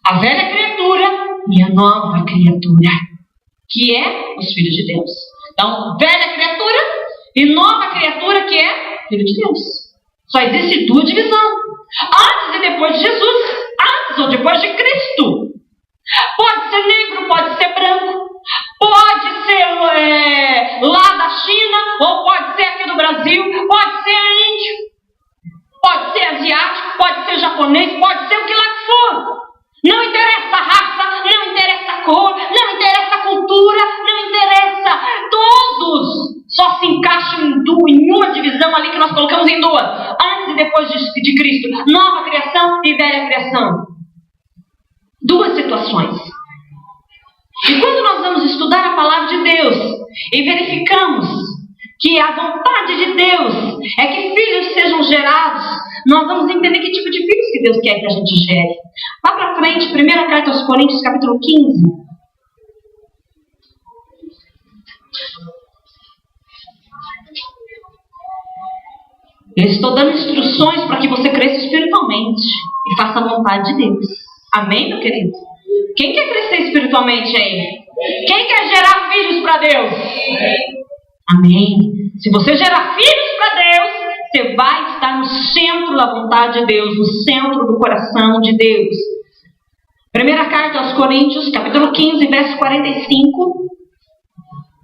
[SPEAKER 1] A velha criatura e a nova criatura, que é os filhos de Deus. Então, velha criatura e nova criatura, que é filho de Deus. Só existe duas divisões: antes e depois de Jesus, antes ou depois de Cristo. Pode ser negro, pode ser branco, pode ser lá da China, ou pode ser aqui do Brasil, pode ser índio, pode ser asiático, pode ser japonês, pode ser o que lá que for. Não interessa a raça, não interessa a cor, não interessa a cultura, não interessa. Todos só se encaixam em uma divisão ali que nós colocamos em duas: antes e depois de Cristo. Nova criação e velha criação. Duas situações. E quando nós vamos estudar a palavra de Deus e verificamos que a vontade de Deus é que filhos sejam gerados, nós vamos entender que tipo de filhos que Deus quer que a gente gere. Vá para frente, 1ª carta aos Coríntios, capítulo 15. Eu estou dando instruções para que você cresça espiritualmente e faça a vontade de Deus. Amém, meu querido? Quem quer crescer espiritualmente aí? Quem quer gerar filhos para Deus? Amém. Se você gerar filhos para Deus, você vai estar no centro da vontade de Deus, no centro do coração de Deus. 1ª carta aos Coríntios, capítulo 15, verso 45.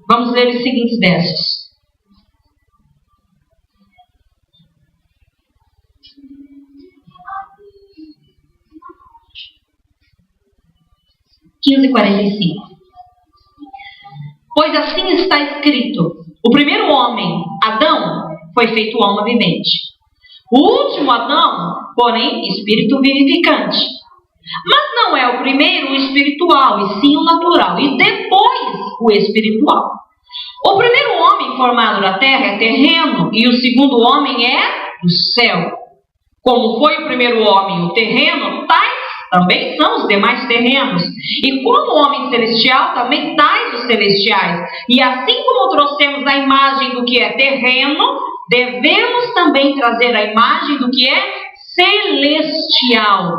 [SPEAKER 1] Vamos ler os seguintes versos. Pois assim está escrito: o primeiro homem, Adão, foi feito alma vivente. O último Adão, porém, espírito vivificante. Mas não é o primeiro o espiritual, e sim o natural, e depois o espiritual. O primeiro homem formado na terra é terreno, e o segundo homem é do céu. Como foi o primeiro homem o terreno, tais também são os demais terrenos. E como o homem celestial, também tais os celestiais. E assim como trouxemos a imagem do que é terreno, devemos também trazer a imagem do que é celestial.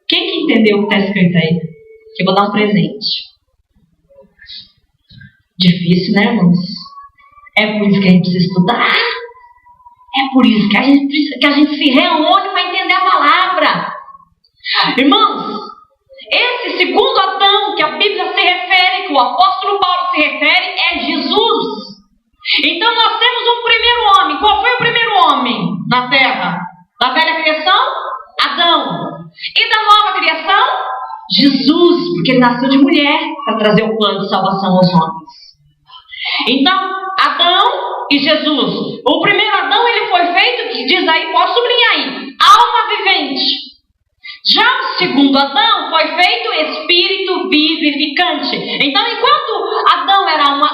[SPEAKER 1] Quem que entendeu o que está escrito aí? Que eu vou dar um presente. Difícil, né, irmãos? É por isso que a gente precisa estudar. É por isso que a gente se reúne para entender a palavra. Irmãos, esse segundo Adão que a Bíblia se refere, que o apóstolo Paulo se refere, é Jesus. Então nós temos um primeiro homem. Qual foi o primeiro homem na terra? Da velha criação? Adão. E da nova criação? Jesus, porque ele nasceu de mulher para trazer o plano de salvação aos homens. Então, Adão e Jesus. O primeiro Adão, ele foi feito, que diz aí, pode sublinhar aí, alma vivente. Já o segundo Adão foi feito espírito vivificante. Então, enquanto Adão era uma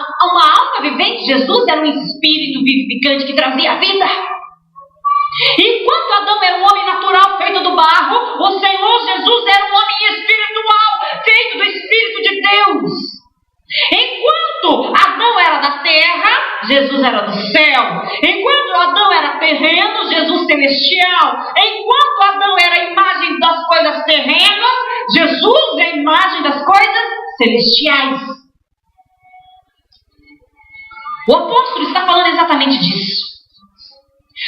[SPEAKER 1] alma vivente, Jesus era um espírito vivificante que trazia vida. Enquanto Adão era um homem natural feito do barro, o Senhor Jesus era um homem espiritual feito do Espírito de Deus. Enquanto Adão era da terra, Jesus era do céu. Enquanto Adão era terreno, Jesus celestial. Enquanto Adão era a imagem das coisas terrenas, Jesus é a imagem das coisas celestiais. O apóstolo está falando exatamente disso.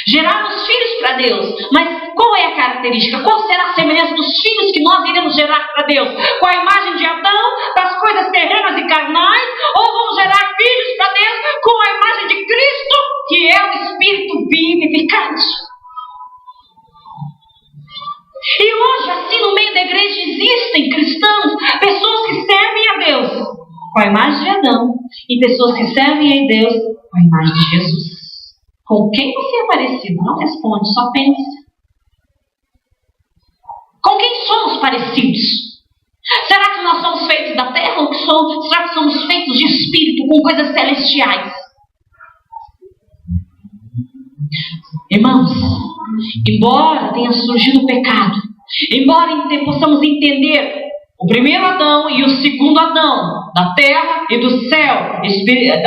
[SPEAKER 1] Gerarmos filhos para Deus. Mas qual é a característica? Qual será a semelhança dos filhos que nós iremos gerar para Deus? Com a imagem de Adão, das coisas terrenas e carnais? Ou vamos gerar filhos para Deus com a imagem de Cristo, que é o Espírito vivificante? E hoje, assim, no meio da igreja existem cristãos, pessoas que servem a Deus com a imagem de Adão e pessoas que servem a Deus com a imagem de Jesus. Com quem você é parecido? Não responde, só pensa. Com quem somos parecidos? Será que nós somos feitos da terra ou será que somos feitos de espírito com coisas celestiais? Irmãos, embora tenha surgido o pecado, embora possamos entender o primeiro Adão e o segundo Adão, da terra e do céu,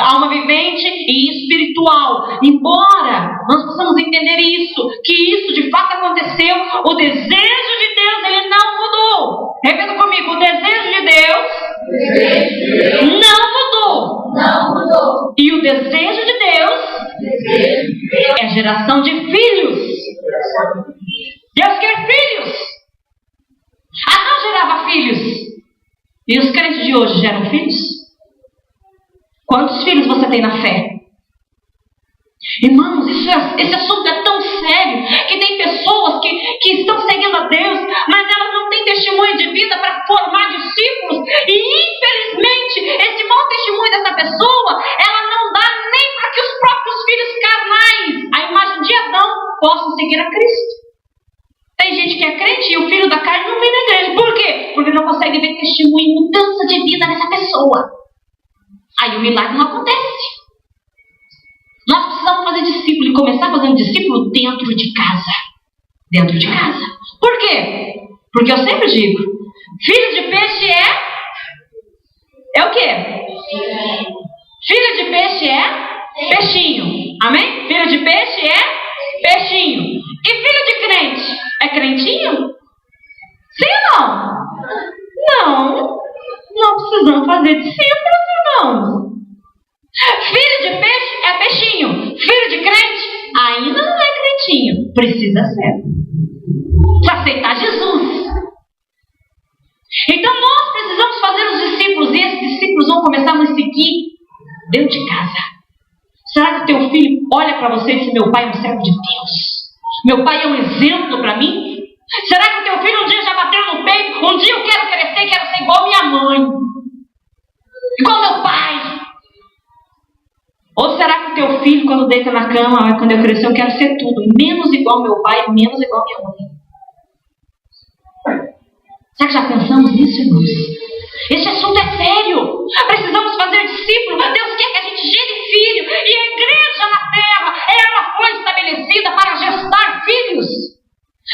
[SPEAKER 1] alma vivente e espiritual. Embora nós possamos entender isso, que isso de fato aconteceu, o desejo de Deus, ele não mudou. Repita comigo, o desejo de Deus não mudou.
[SPEAKER 2] Não mudou.
[SPEAKER 1] E o desejo de Deus é a geração de filhos. Deus quer filhos. Adão gerava filhos. E os crentes de hoje geram filhos? Quantos filhos você tem na fé? Irmãos, esse assunto é tão sério que tem pessoas que estão seguindo a Deus, mas elas não têm testemunho de vida para formar discípulos. E infelizmente, esse mau testemunho dessa pessoa, ela não dá nem para que os próprios filhos carnais, a imagem de Adão, possam seguir a Cristo. Tem gente que é crente e o filho da carne não vem na igreja. Por quê? Porque não consegue ver testemunho e mudança de vida nessa pessoa. Aí o milagre não acontece. Nós precisamos fazer discípulo e começar fazendo discípulo dentro de casa. Dentro de casa. Por quê? Porque eu sempre digo, filho de peixe é o quê? Filho de peixe é peixinho. Amém? Filho de peixe é peixinho. E filho de crente é crentinho? Sim ou não? Não. Não precisamos fazer discípulos, irmãos. Filho de peixe é peixinho. Filho de crente ainda não é crentinho. Precisa ser. Para aceitar Jesus. Então nós precisamos fazer os discípulos. E esses discípulos vão começar a nos seguir dentro de casa. Será que o teu filho olha para você e diz: meu pai é um servo de Deus? Meu pai é um exemplo para mim? Será que o teu filho um dia já bateu no peito? Um dia eu quero crescer, quero ser igual minha mãe. Igual meu pai. Ou será que o teu filho, quando deita na cama, quando eu crescer, eu quero ser tudo, menos igual meu pai, menos igual minha mãe? Será que já pensamos nisso, irmãos? Esse assunto é sério. Precisamos fazer discípulo. Deus quer que a gente gere filho. E a igreja na terra, ela foi estabelecida para gestar filhos.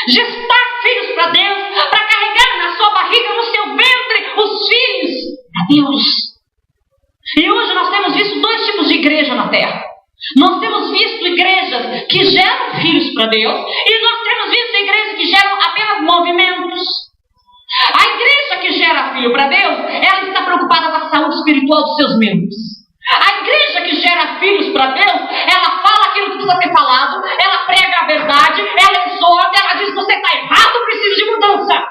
[SPEAKER 1] Gestar filhos para Deus. Para carregar na sua barriga, no seu ventre, os filhos para Deus. E hoje nós temos visto dois tipos de igreja na terra. Nós temos visto igrejas que geram filhos para Deus. E nós temos visto igrejas que geram apenas movimentos. A igreja que gera filho para Deus, ela está preocupada com a saúde espiritual dos seus membros. A igreja que gera filhos para Deus, ela fala aquilo que precisa ser falado, ela prega a verdade, ela exorta, ela diz: você está errado, precisa de mudança.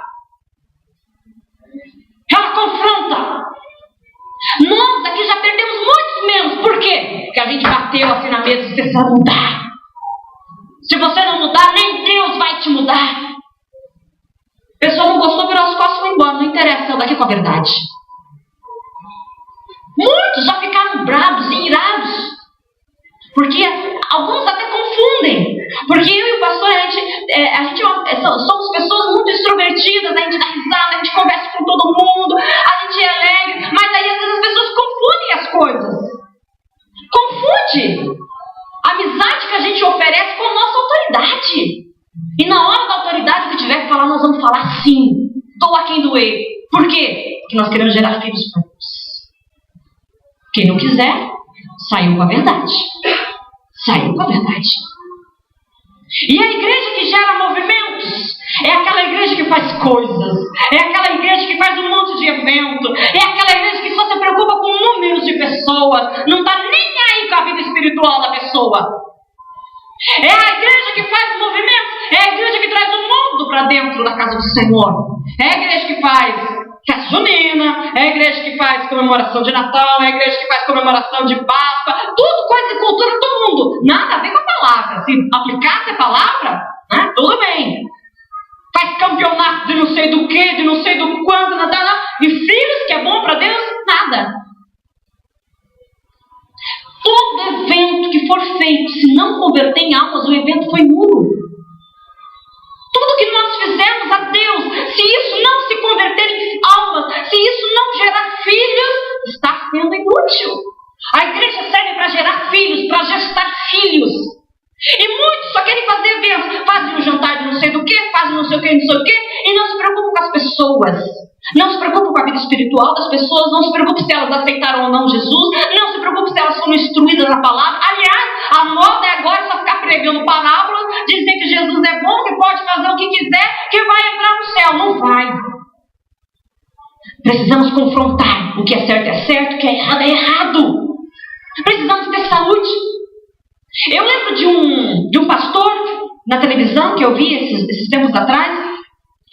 [SPEAKER 1] Ela confronta. Nós aqui já perdemos muitos membros. Por quê? Porque a gente bateu assim na mesa e precisa mudar. Se você não mudar, nem Deus vai te mudar. A pessoa não gostou, virou as costas e foi embora. Não interessa, eu daqui com a verdade. Muitos já ficaram bravos e irados. Porque alguns até confundem. Porque eu e o pastor, somos pessoas muito extrovertidas, a gente dá risada, a gente conversa com todo mundo, a gente é alegre, mas aí às vezes as pessoas confundem as coisas. Confunde a amizade que a gente oferece com a nossa autoridade. E na hora da autoridade que tiver que falar, nós vamos falar sim. Doa quem doer. Por quê? Porque nós queremos gerar filhos para Deus. Quem não quiser, saiu com a verdade. Saiu com a verdade. E a igreja que gera movimentos é aquela igreja que faz coisas. É aquela igreja que faz um monte de evento. É aquela igreja que só se preocupa com números de pessoas. Não está nem aí com a vida espiritual da pessoa. É a igreja que faz movimentos. É a igreja que traz o mundo para dentro da casa do Senhor. É a igreja que faz festa junina, é a igreja que faz comemoração de Natal, é a igreja que faz comemoração de Páscoa, tudo coisa de cultura do mundo, nada a ver com a palavra. Se aplicasse a palavra, né, tudo bem. Faz campeonato de não sei do que, de não sei do quanto, nada, e filhos que é bom para Deus, nada. Todo evento que for feito, se não converter em almas, o evento foi nulo. Tudo que nós fizemos a Deus, se isso não se converter em almas, se isso não gerar filhos, está sendo inútil. A igreja serve para gerar filhos, para gestar filhos. E muitos só querem fazer eventos. Fazem um jantar de não sei do que, fazem não sei o que, não sei o que, e não se preocupam com as pessoas. Não se preocupam com a vida espiritual das pessoas, não se preocupam se elas aceitaram ou não Jesus, não se preocupam se elas foram instruídas na palavra. Aliás, a moda é agora só ficar pregando parábolas, dizer que Jesus é bom, que pode fazer o que quiser, que vai entrar no céu. Não vai. Precisamos confrontar. O que é certo, o que é errado. Precisamos ter saúde. Eu lembro de um pastor na televisão que eu vi esses tempos atrás.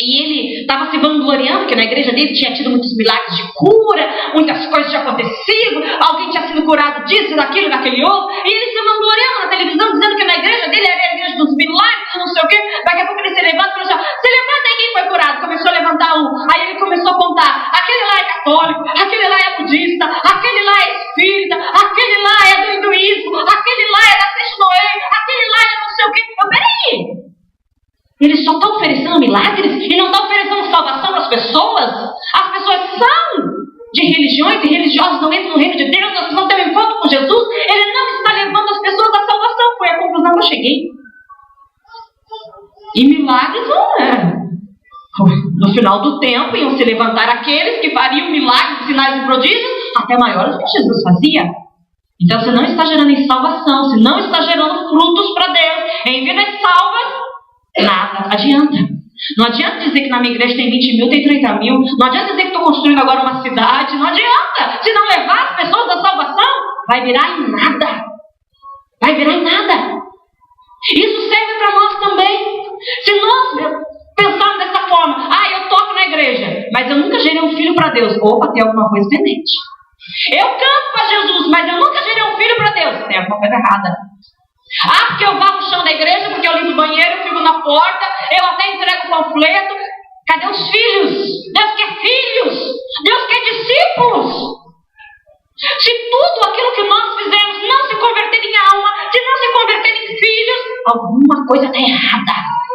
[SPEAKER 1] E ele estava se vangloriando, que na igreja dele tinha tido muitos milagres de cura, muitas coisas tinham acontecido, alguém tinha sido curado disso, daquilo, daquele outro. E ele se vangloriando na televisão, dizendo que na igreja dele era a igreja dos milagres, não sei o quê. Daqui a pouco ele se levanta e falou assim: se levanta aí quem foi curado. Começou a levantar um. Aí ele começou a contar: aquele lá é católico, aquele lá é budista, aquele lá é espírita, aquele lá é do hinduísmo, aquele lá é da Teixnoe, aquele lá é não sei o quê. Peraí! Ele só está oferecendo milagres e não está oferecendo salvação para as pessoas. As pessoas são de religiões e religiosos não entram no reino de Deus, nós não temos encontro com Jesus. Ele não está levando as pessoas à salvação. Foi a conclusão que eu cheguei. E milagres não é. No final do tempo iam se levantar aqueles que fariam milagres, sinais e prodígios até maiores do que Jesus fazia. Então se não está gerando em salvação, se não está gerando frutos para Deus, em vidas salvas, nada adianta. Não adianta dizer que na minha igreja tem 20 mil, tem 30 mil. Não adianta dizer que estou construindo agora uma cidade. Não adianta. Se não levar as pessoas à salvação, vai virar em nada. Vai virar em nada. Isso serve para nós também. Se nós pensarmos dessa forma: eu toco na igreja, mas eu nunca gerei um filho para Deus. Opa, tem alguma coisa pendente. Eu canto para Jesus, mas eu nunca gerei um filho para Deus. Tem alguma coisa errada. Porque eu varro o chão da igreja, porque eu limpo o banheiro, eu fico na porta, eu até entrego o panfleto. Cadê os filhos? Deus quer filhos. Deus quer discípulos. Se tudo aquilo que nós fizemos não se converter em alma, se não se converter em filhos, alguma coisa está errada.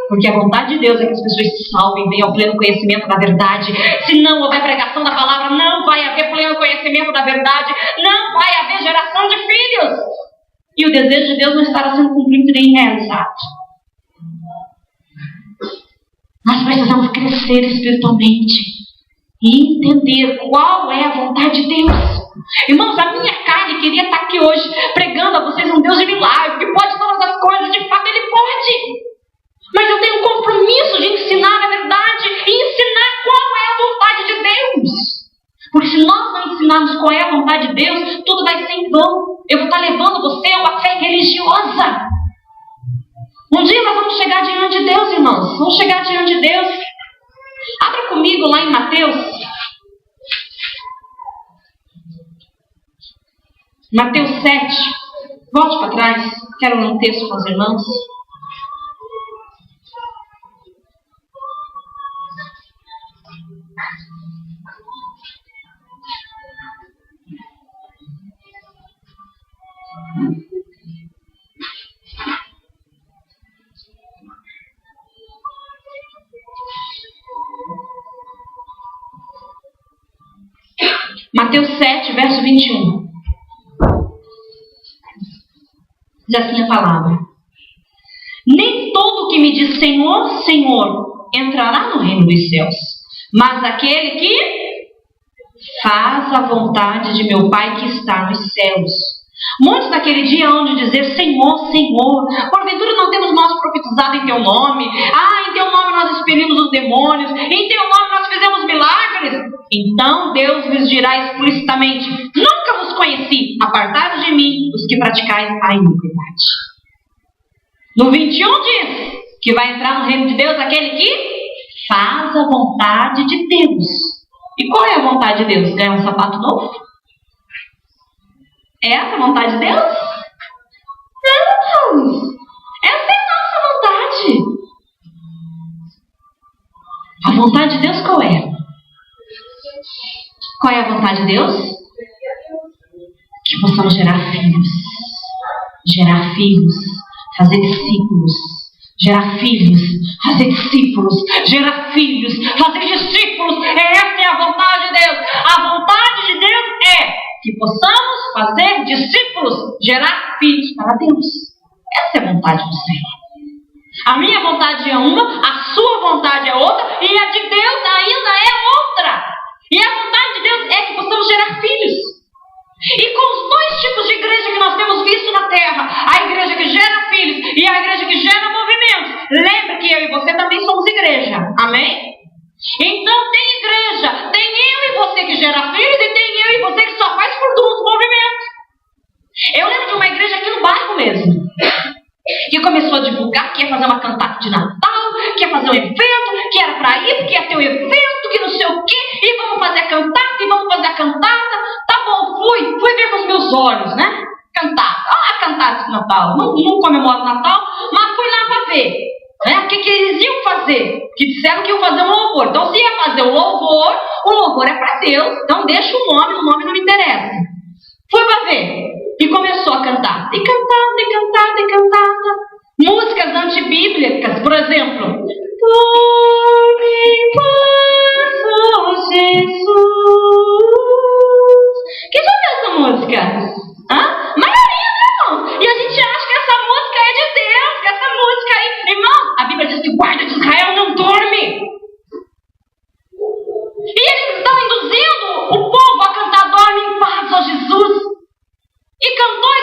[SPEAKER 1] Porque a vontade de Deus é que as pessoas se salvem, venham ao pleno conhecimento da verdade. Se não houver pregação da palavra, não vai haver pleno conhecimento da verdade, não vai haver geração de filhos. E o desejo de Deus não estará sendo cumprido nem realizado. Nós precisamos crescer espiritualmente e entender qual é a vontade de Deus. Irmãos, a minha carne queria estar aqui hoje pregando a vocês um Deus de milagre, que pode todas as coisas, de fato Ele pode. Mas eu tenho um compromisso de ensinar a verdade e ensinar qual é a vontade de Deus. Porque se nós não ensinarmos qual é a vontade de Deus, tudo vai vai ser em vão. Eu vou estar levando você a uma fé religiosa. Um dia nós vamos chegar diante de Deus, irmãos. Vamos chegar diante de Deus. Abra comigo lá em Mateus. Mateus 7. Volte para trás. Quero ler um texto com os irmãos. Mateus 7, verso 21. Diz assim a palavra: nem todo que me diz Senhor, Senhor, entrará no reino dos céus, mas aquele que faz a vontade de meu Pai que está nos céus. Muitos naquele dia hão de dizer Senhor, Senhor, porventura não temos nós profetizado em teu nome? Em teu nome nós expelimos os demônios, em teu nome nós fizemos milagres. Então Deus lhes dirá explicitamente: nunca vos conheci, apartai-vos de mim, os que praticais a iniquidade. No 21 diz que vai entrar no reino de Deus aquele que faz a vontade de Deus. E qual é a vontade de Deus? Ganhar um sapato novo? É essa a vontade de Deus? Não! Essa é a nossa vontade. A vontade de Deus qual é? Qual é a vontade de Deus? Que possamos gerar filhos. Gerar filhos. Fazer discípulos. Gerar filhos. Fazer discípulos. Gerar filhos. Fazer discípulos. Essa é a vontade de Deus. A vontade de Deus é que possamos fazer discípulos, gerar filhos para Deus. Essa é a vontade do Senhor. A minha vontade é uma, a sua vontade é outra, e a de Deus ainda é outra. E a vontade de Deus é que possamos gerar filhos. E com os dois tipos de igreja que nós temos visto na terra, a igreja que gera filhos e a igreja que gera movimentos, lembre que eu e você também somos igreja. Amém? Então tem igreja, tem eu e você que gera filhos e tem eu e você que só faz por uns movimentos. Eu lembro de uma igreja aqui no bairro mesmo, que começou a divulgar que ia fazer uma cantata de Natal, que ia fazer um evento, que era para ir, porque ia ter um evento, que não sei o quê, e vamos fazer a cantata, e vamos fazer a cantata. Tá bom, fui ver com os meus olhos, né? Cantata, a cantata de Natal. Não comemoro Natal, mas fui lá para ver. O que eles iam fazer? Que disseram que iam fazer um louvor. Então, se ia fazer o louvor é para Deus. Então, deixa o nome não me interessa. Fui para ver. E começou a cantar. E cantata, e cantata, e cantata. Músicas antibíblicas, por exemplo. Por mim passou Jesus. Quem já viu essa música? Maioria, né, irmão? E a gente acha que essa música é de Deus, que essa música aí... Irmão, a Bíblia diz que o guarda de Israel não dorme. E eles estão induzindo o povo a cantar Dorme em Paz, ó Jesus. E cantou,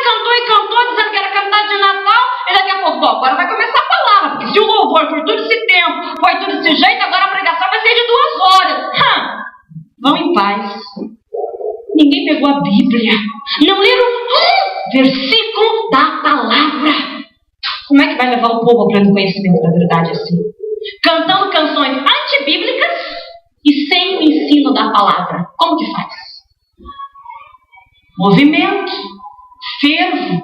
[SPEAKER 1] dizendo que era cantar de Natal. E daqui a pouco, agora vai começar a palavra. Porque se o louvor por todo esse tempo foi todo esse jeito, agora a pregação vai ser de 2 horas. Vão em paz. Ninguém pegou a Bíblia. Não leram um versículo da palavra. Como é que vai levar o povo ao pleno conhecimento da verdade assim? Cantando canções antibíblicas e sem o ensino da palavra. Como que faz? Movimento, fervo,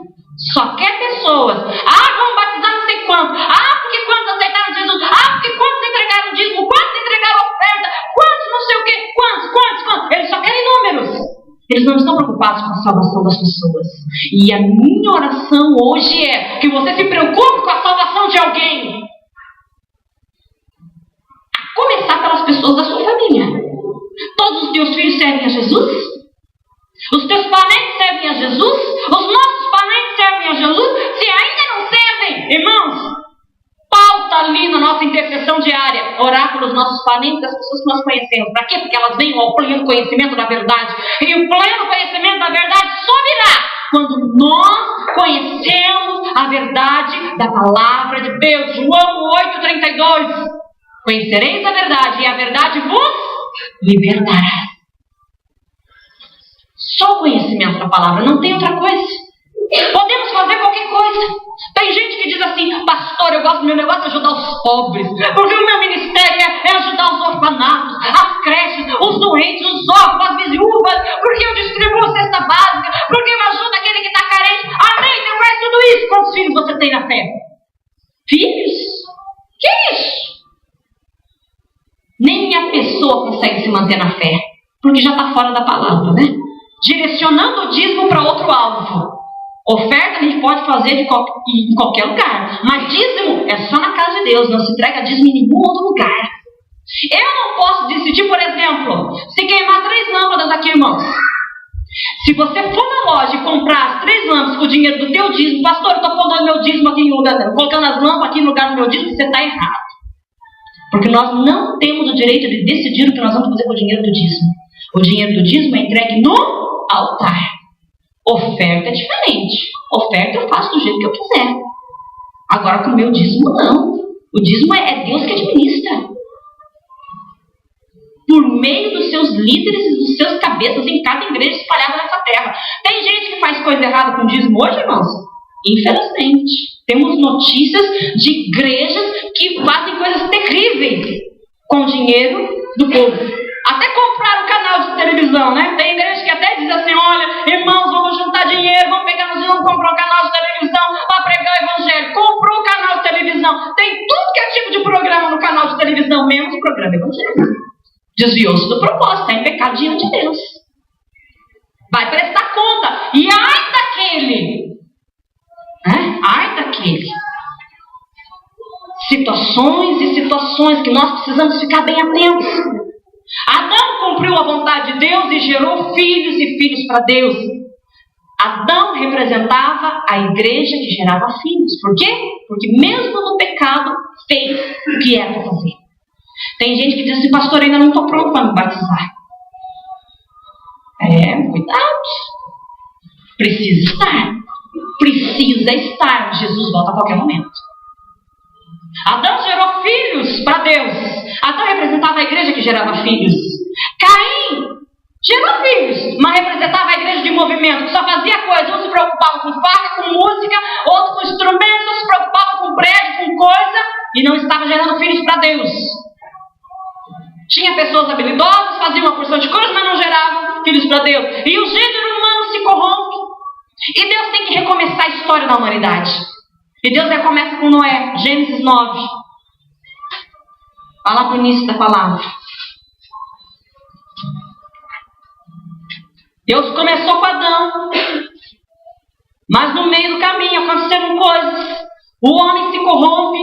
[SPEAKER 1] só quer pessoas. Vamos batizar não sei quantos. Porque quantos aceitaram Jesus? Porque quantos entregaram dízimo? Quantos entregaram oferta? Quantos não sei o quê? Quantos? Eles só querem números. Eles não estão preocupados com a salvação das pessoas. E a minha oração hoje é que você se preocupe com a salvação de alguém. A começar pelas pessoas da sua família. Todos os teus filhos servem a Jesus? Os teus parentes servem a Jesus? Os nossos parentes servem a Jesus? Se ainda não servem, irmãos, pauta ali na nossa intercessão diária, orar pelos nossos parentes, das pessoas que nós conhecemos. Para quê? Porque elas venham ao pleno conhecimento da verdade. E o pleno conhecimento da verdade só virá quando nós conhecemos a verdade da palavra de Deus. João 8,32. Conhecereis a verdade e a verdade vos libertará. Só o conhecimento da palavra, não tem outra coisa. Podemos fazer qualquer coisa. Tem gente que diz assim: pastor, eu gosto do meu negócio de ajudar os pobres, porque o meu ministério é ajudar os orfanatos, as creches, os doentes, os órfãos, as viúvas, porque eu distribuo a cesta básica, porque eu ajudo aquele que está carente. Amém, você faz tudo isso. Quantos filhos você tem na fé? Filhos? Que isso? Nem a pessoa consegue se manter na fé, porque já está fora da palavra, né? Direcionando o dízimo para outro alvo. Oferta a gente pode fazer em qualquer lugar, mas dízimo é só na casa de Deus, não se entrega dízimo em nenhum outro lugar. Eu não posso decidir, por exemplo, se queimar 3 lâmpadas aqui, irmãos. Se você for na loja e comprar as 3 lâmpadas com o dinheiro do teu dízimo, pastor, eu estou pondo meu dízimo aqui em lugar, colocando as lâmpadas aqui no lugar do meu dízimo, você está errado. Porque nós não temos o direito de decidir o que nós vamos fazer com o dinheiro do dízimo. O dinheiro do dízimo é entregue no altar. Oferta é diferente. Oferta eu faço do jeito que eu quiser. Agora com o meu dízimo não. O dízimo é Deus que administra. Por meio dos seus líderes e dos seus cabeças em cada igreja espalhada nessa terra. Tem gente que faz coisa errada com o dízimo hoje, irmãos? Infelizmente. Temos notícias de igrejas que fazem coisas terríveis com o dinheiro do povo. Até comprar um canal de televisão, né? Tem igreja que até diz assim: olha, irmãos, vamos juntar dinheiro, vamos pegar nos vamos comprar um canal de televisão para pregar o evangelho. Comprou um canal de televisão. Tem tudo que é tipo de programa no canal de televisão, menos o programa evangélico. Desviou-se do propósito, está em pecado diante de Deus. Vai prestar conta. E ai daquele. Ai daquele. Situações e situações que nós precisamos ficar bem atentos. Adão cumpriu a vontade de Deus e gerou filhos e filhos para Deus. Adão representava a igreja que gerava filhos. Por quê? Porque mesmo no pecado fez o que era para fazer. Tem gente que diz assim: pastor, ainda não estou pronto para me batizar. Cuidado. Precisa estar. Precisa estar. Jesus volta a qualquer momento. Adão gerou filhos para Deus. Adão representava a igreja que gerava filhos. Caim gerou filhos, mas representava a igreja de movimento, que só fazia coisa. Um se preocupava com faca, com música, outro com instrumentos, outro se preocupava com prédio, com coisa, e não estava gerando filhos para Deus. Tinha pessoas habilidosas, faziam uma porção de coisas, mas não geravam filhos para Deus. E o gênero humano se corrompe. E Deus tem que recomeçar a história da humanidade. E Deus recomeça com Noé, Gênesis 9. Vai lá para o início da palavra. Deus começou com Adão. Mas no meio do caminho aconteceram coisas. O homem se corrompe.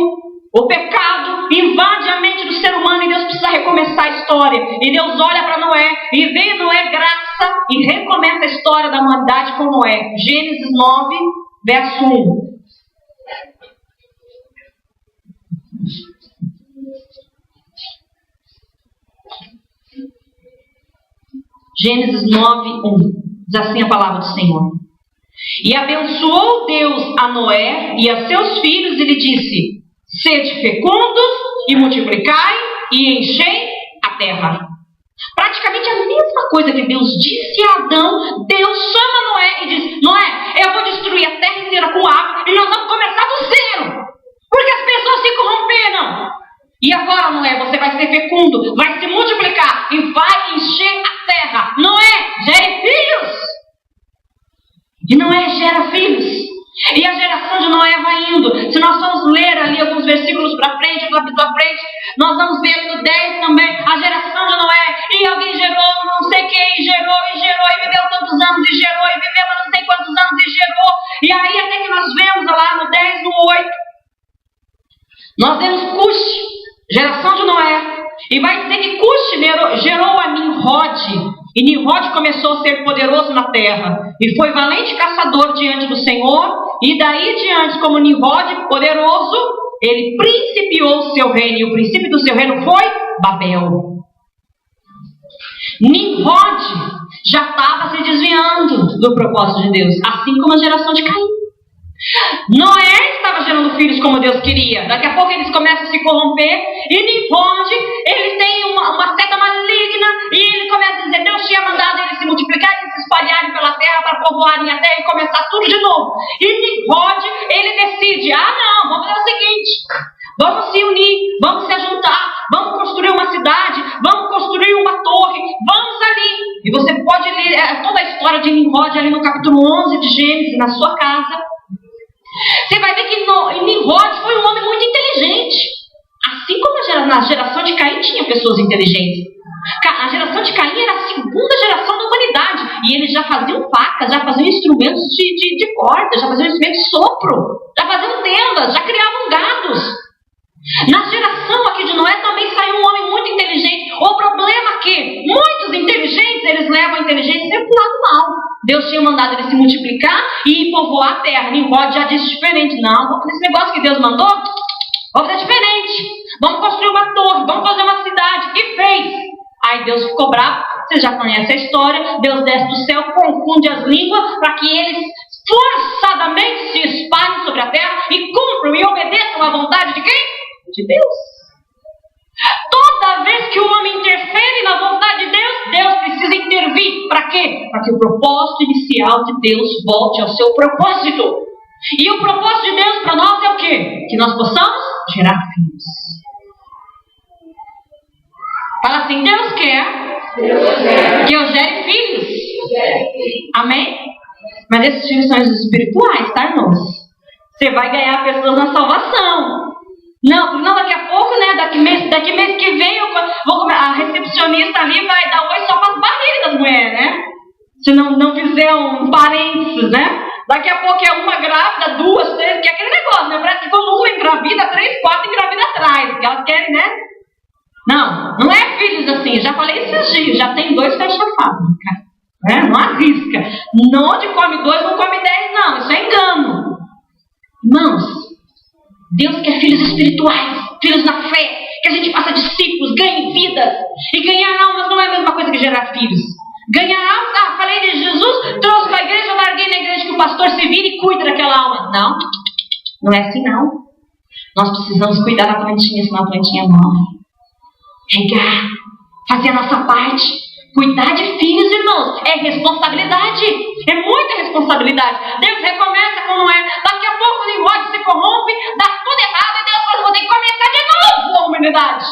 [SPEAKER 1] O pecado invade a mente do ser humano e Deus precisa recomeçar a história. E Deus olha para Noé e vê Noé graça e recomeça a história da humanidade com Noé. Gênesis 9, verso 1. Gênesis 9, 1. Diz assim a palavra do Senhor. E abençoou Deus a Noé e a seus filhos e lhe disse: sede fecundos e multiplicai e enchei a terra. Praticamente a mesma coisa que Deus disse a Adão, Deus chama Noé e diz: Noé, eu vou destruir a terra inteira com água e nós vamos começar do zero. Porque as pessoas se corromperam. E agora, Noé, você vai ser fecundo, vai se multiplicar e vai encher a terra. Noé, gere filhos. E Noé gera filhos. E a geração de Noé vai indo. Se nós formos ler ali alguns versículos para frente, nós vamos ver ali no 10 também a geração de Noé. E alguém gerou não sei quem, gerou, e viveu tantos anos, e gerou, e viveu não sei quantos anos, e gerou. E aí até que nós vemos lá no 10, no 8, nós vemos Cush, geração de Noé. E vai dizer que Cush gerou a Nimrod. E Nimrod começou a ser poderoso na terra. E foi valente caçador diante do Senhor. E daí diante, como Nimrod poderoso, ele principiou o seu reino. E o princípio do seu reino foi Babel. Nimrod já estava se desviando do propósito de Deus. Assim como a geração de Caim. Noé estava gerando filhos como Deus queria. Daqui a pouco eles começam a se corromper. E Nimrod, ele tem uma seta maligna e ele começa a dizer, Deus tinha mandado eles se multiplicarem e se espalharem pela terra para povoarem a terra e começar tudo de novo. E Nimrod, ele decide, não, vamos fazer o seguinte, vamos se unir, vamos se juntar, vamos construir uma cidade, vamos construir uma torre, vamos ali. E você pode ler toda a história de Nimrod ali no capítulo 11 de Gênesis, na sua casa. Você vai ver que Nimrod foi um homem muito inteligente. Assim como na geração de Caim tinha pessoas inteligentes. A geração de Caim era a segunda geração da humanidade. E eles já faziam facas, já faziam instrumentos de corda, já faziam instrumentos de sopro, já faziam tendas, já criavam gados. Na geração aqui de Noé também saiu um homem muito inteligente. O problema é que muitos inteligentes, eles levam a inteligência sempre para o lado mal. Deus tinha mandado ele se multiplicar e povoar a terra. Nimrod já disse diferente. Não, esse negócio que Deus mandou, vamos fazer diferente. Vamos construir uma torre, vamos fazer uma cidade. E fez. Aí Deus ficou bravo. Vocês já conhecem a história. Deus desce do céu, confunde as línguas para que eles forçadamente se espalhem sobre a terra e cumpram e obedeçam à vontade de quem? De Deus. Toda vez que o homem interfere na vontade de Deus, Deus precisa intervir. Para quê? Para que o propósito inicial de Deus volte ao seu propósito. E o propósito de Deus para nós é o quê? Que nós possamos gerar filhos. Fala assim, Deus quer que eu gere filhos. Amém? Mas esses filhos são os espirituais, tá, irmãos? Você vai ganhar pessoas na salvação. Não, daqui a pouco, né? Daqui mês que vem, a recepcionista ali vai dar oi só para as barrigas das mulheres, né? Se não fizer um parênteses, né? Daqui a pouco é uma grávida, 2, 3, que é aquele negócio, né? Parece que quando uma engravida, 3, 4 engravida atrás, porque elas querem, né? Não é filhos assim, já falei esses dias, já tem 2 fecha a fábrica, né? Não arrisca. Onde come 2, não come 10, não, isso é engano. Irmãos, Deus quer filhos espirituais, filhos na fé, que a gente faça discípulos, ganhe vidas. E ganhar almas não é a mesma coisa que gerar filhos. Ganhar almas, falei de Jesus, trouxe para a igreja, eu larguei na igreja que o pastor se vira e cuida daquela alma. Não é assim não. Nós precisamos cuidar da plantinha, senão a plantinha morre. Regar, fazer a nossa parte. Cuidar de filhos, irmãos, é responsabilidade. É muita responsabilidade. Deus recomeça como é. Daqui a pouco o Nimrod se corrompe, dá tudo errado e Deus fala, vou ter que começar de novo a humanidade.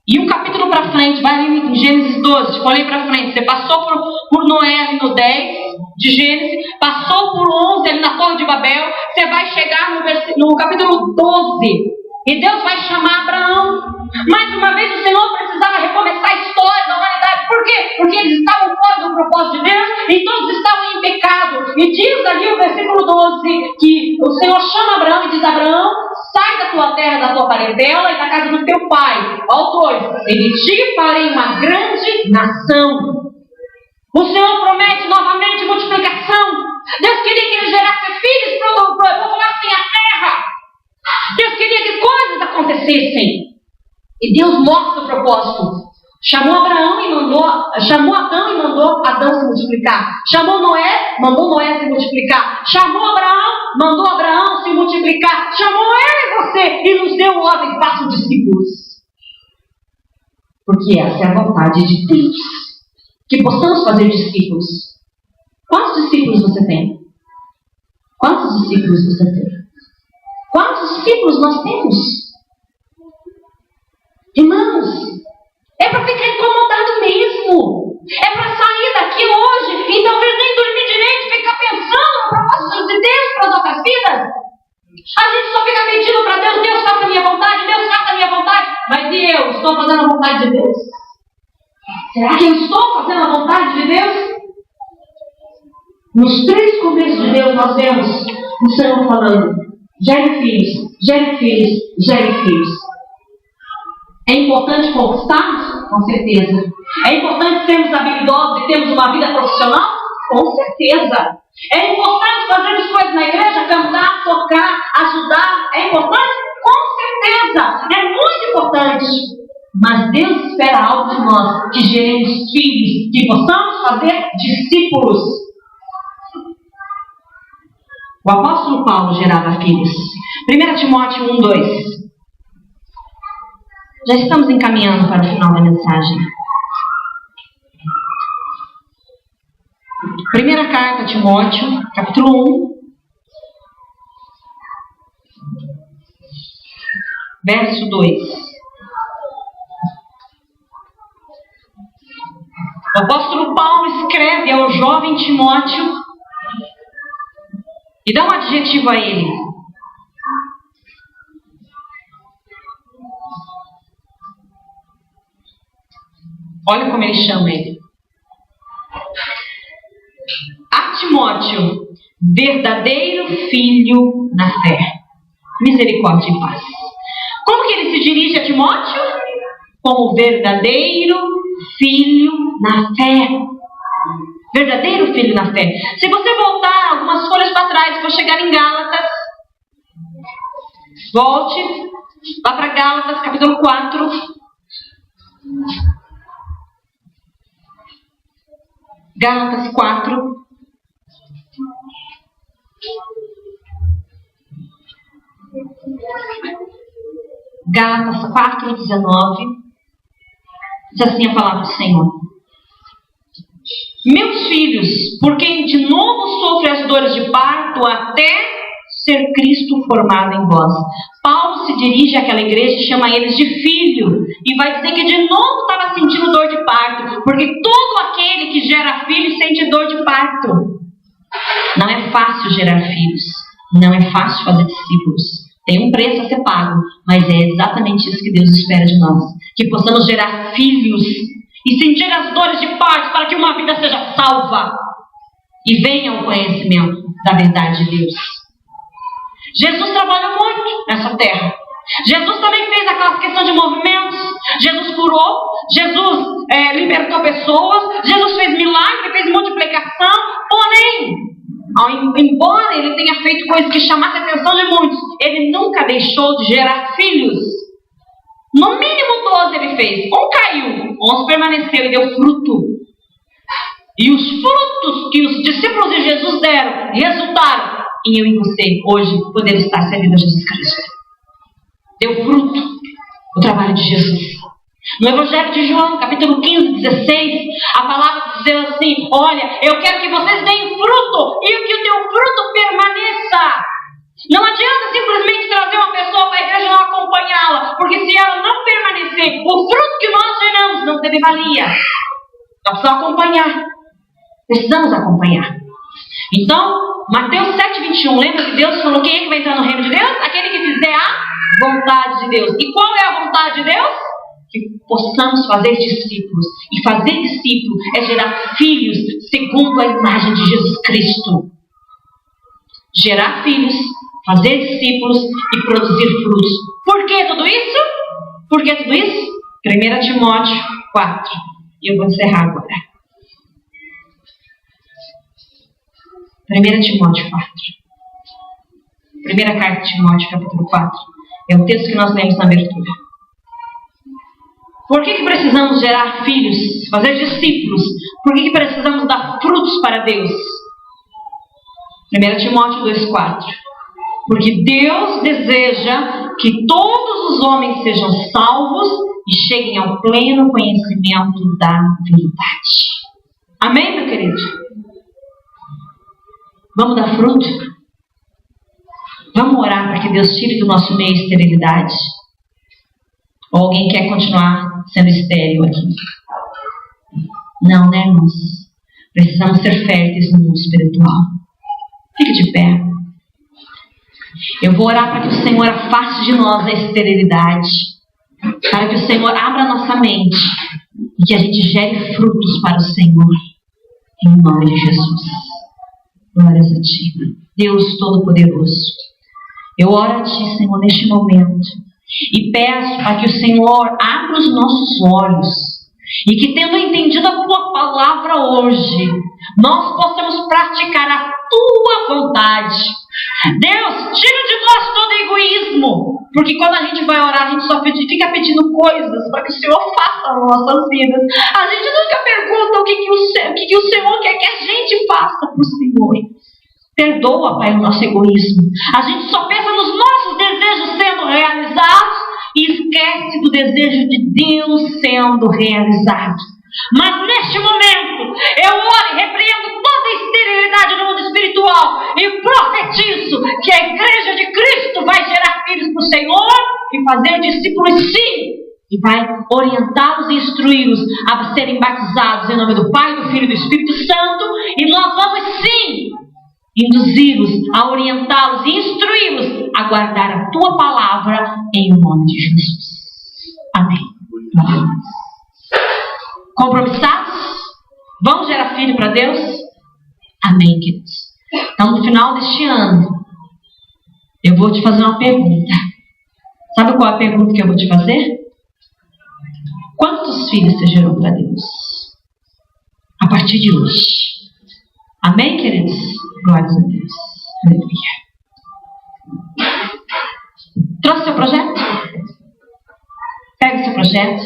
[SPEAKER 1] E um capítulo para frente, vai ali em Gênesis 12, tipo, olhei para frente. Você passou por Noé ali no 10 de Gênesis, passou por 11 ali na Torre de Babel, você vai chegar no capítulo 12. E Deus vai chamar Abraão. Mais uma vez o Senhor precisava recomeçar a história da humanidade. Por quê? Porque eles estavam fora do propósito de Deus e todos estavam em pecado. E diz ali o versículo 12 que o Senhor chama Abraão e diz, Abraão, sai da tua terra, da tua parentela e da casa do teu pai. Ó 2, em ti farei uma grande nação. O Senhor promete novamente multiplicação. Deus queria que ele gerasse filhos para populassem a terra. Deus queria que coisas acontecessem. E Deus mostra o propósito. Chamou Adão e mandou Adão se multiplicar. Chamou Noé, mandou Noé se multiplicar. Chamou Abraão, mandou Abraão se multiplicar. Chamou eu e você e nos deu ordem, façam discípulos. Porque essa é a vontade de Deus. Que possamos fazer discípulos. Quantos discípulos você tem? Quantos discípulos você tem? Quantos discípulos nós temos? Irmãos, é para ficar incomodado mesmo. É para sair daqui hoje e talvez nem dormir direito e ficar pensando no propósito de Deus para as nossas vidas. A gente só fica pedindo para Deus, Deus faça a minha vontade, Deus faça a minha vontade. Mas e eu? Estou fazendo a vontade de Deus? Será que eu estou fazendo a vontade de Deus? Nos 3 começos de Deus nós vemos o Senhor falando, gere filhos, gere filhos, gere filhos. É importante conquistarmos? Com certeza. É importante sermos habilidosos e termos uma vida profissional? Com certeza. É importante fazermos coisas na igreja, cantar, tocar, ajudar? É importante? Com certeza. É muito importante. Mas Deus espera algo de nós, que geremos filhos, que possamos fazer discípulos. O apóstolo Paulo gerava filhos. 1 Timóteo 1:2. Já estamos encaminhando para o final da mensagem. Primeira carta a Timóteo, capítulo 1, verso 2. O apóstolo Paulo escreve ao jovem Timóteo e dá um adjetivo a ele. Olha como ele chama ele. A Timóteo, verdadeiro filho na fé, misericórdia e paz. Como que ele se dirige a Timóteo? Como verdadeiro filho na fé. Verdadeiro filho na fé. Se você voltar algumas folhas para trás, vou chegar em Gálatas. Volte lá para Gálatas, capítulo 4. Gálatas 4. Gálatas 4:19. Diz assim a palavra do Senhor. Meus filhos, por quem de novo sofre as dores de parto até ser Cristo formado em vós. Paulo se dirige àquela igreja e chama eles de filho. E vai dizer que de novo estava sentindo dor de parto. Porque todo aquele que gera filhos sente dor de parto. Não é fácil gerar filhos. Não é fácil fazer discípulos. Tem um preço a ser pago. Mas é exatamente isso que Deus espera de nós. Que possamos gerar filhos. E sentir as dores de parto para que uma vida seja salva. E venha ao conhecimento da verdade de Deus. Jesus trabalhou muito nessa terra. Jesus também fez aquelas questões de movimentos. Jesus curou. Jesus libertou pessoas. Jesus fez milagre, fez multiplicação. Porém, embora ele tenha feito coisas que chamassem a atenção de muitos, ele nunca deixou de gerar filhos. No mínimo 12 ele fez. Um caiu, 11 permaneceu e deu fruto. E os frutos que os discípulos de Jesus deram resultaram em eu e você hoje poder estar servindo a Jesus Cristo. Deu fruto o trabalho de Jesus. No Evangelho de João, capítulo 15, 16, a palavra diz assim: olha, eu quero que vocês deem fruto e que o teu fruto permaneça. Não adianta simplesmente trazer uma pessoa para a igreja e não acompanhá-la, porque se ela não permanecer, o fruto que nós geramos não teve valia. Nós precisamos acompanhar. Precisamos acompanhar. Então, Mateus 7:21, lembra que Deus falou quem é que vai entrar no reino de Deus? Aquele que fizer a vontade de Deus. E qual é a vontade de Deus? Que possamos fazer discípulos. E fazer discípulo é gerar filhos segundo a imagem de Jesus Cristo. Gerar filhos, fazer discípulos e produzir frutos. Por que tudo isso? Por que tudo isso? 1 Timóteo 4. E eu vou encerrar agora. 1 Timóteo 4. Primeira carta de Timóteo, capítulo 4. É o texto que nós lemos na abertura. Por que precisamos gerar filhos, fazer discípulos? Por que precisamos dar frutos para Deus? 1 Timóteo 2,4. Porque Deus deseja que todos os homens sejam salvos e cheguem ao pleno conhecimento da verdade. Amém, meu querido? Vamos dar fruto? Vamos orar para que Deus tire do nosso meio esterilidade? Ou alguém quer continuar sendo estéril aqui? Não, né, irmãos? Precisamos ser férteis no mundo espiritual. Fique de pé. Eu vou orar para que o Senhor afaste de nós a esterilidade. Para que o Senhor abra a nossa mente. E que a gente gere frutos para o Senhor. Em nome de Jesus. Glórias a Ti. Deus Todo-Poderoso. Eu oro a Ti, Senhor, neste momento. E peço para que o Senhor abra os nossos olhos. E que, tendo entendido a Tua palavra hoje, nós possamos praticar a Tua vontade. Deus, tira de nós todo egoísmo. Porque quando a gente vai orar, a gente só fica pedindo coisas para que o Senhor faça nas nossas vidas. A gente nunca pergunta o que o Senhor quer que a gente faça para o Senhor. Perdoa, Pai, o nosso egoísmo. A gente só pensa nos nossos desejos sendo realizados e esquece do desejo de Deus sendo realizado. Mas neste momento, eu oro e repreendo toda esterilidade no mundo espiritual e profetizo que a igreja de Cristo vai gerar filhos para o Senhor e fazer discípulos sim, e vai orientá-los e instruí-los a serem batizados em nome do Pai, do Filho e do Espírito Santo, e nós vamos sim induzi-los, a orientá-los e instruí-los a guardar a tua palavra em nome de Jesus. Amém. Compromissados? Vamos gerar filho para Deus? Amém, queridos. Então, no final deste ano, eu vou te fazer uma pergunta. Sabe qual é a pergunta que eu vou te fazer? Quantos filhos você gerou para Deus? A partir de hoje. Amém, queridos? Glórias a Deus. Aleluia. Trouxe seu projeto? Pega o seu projeto.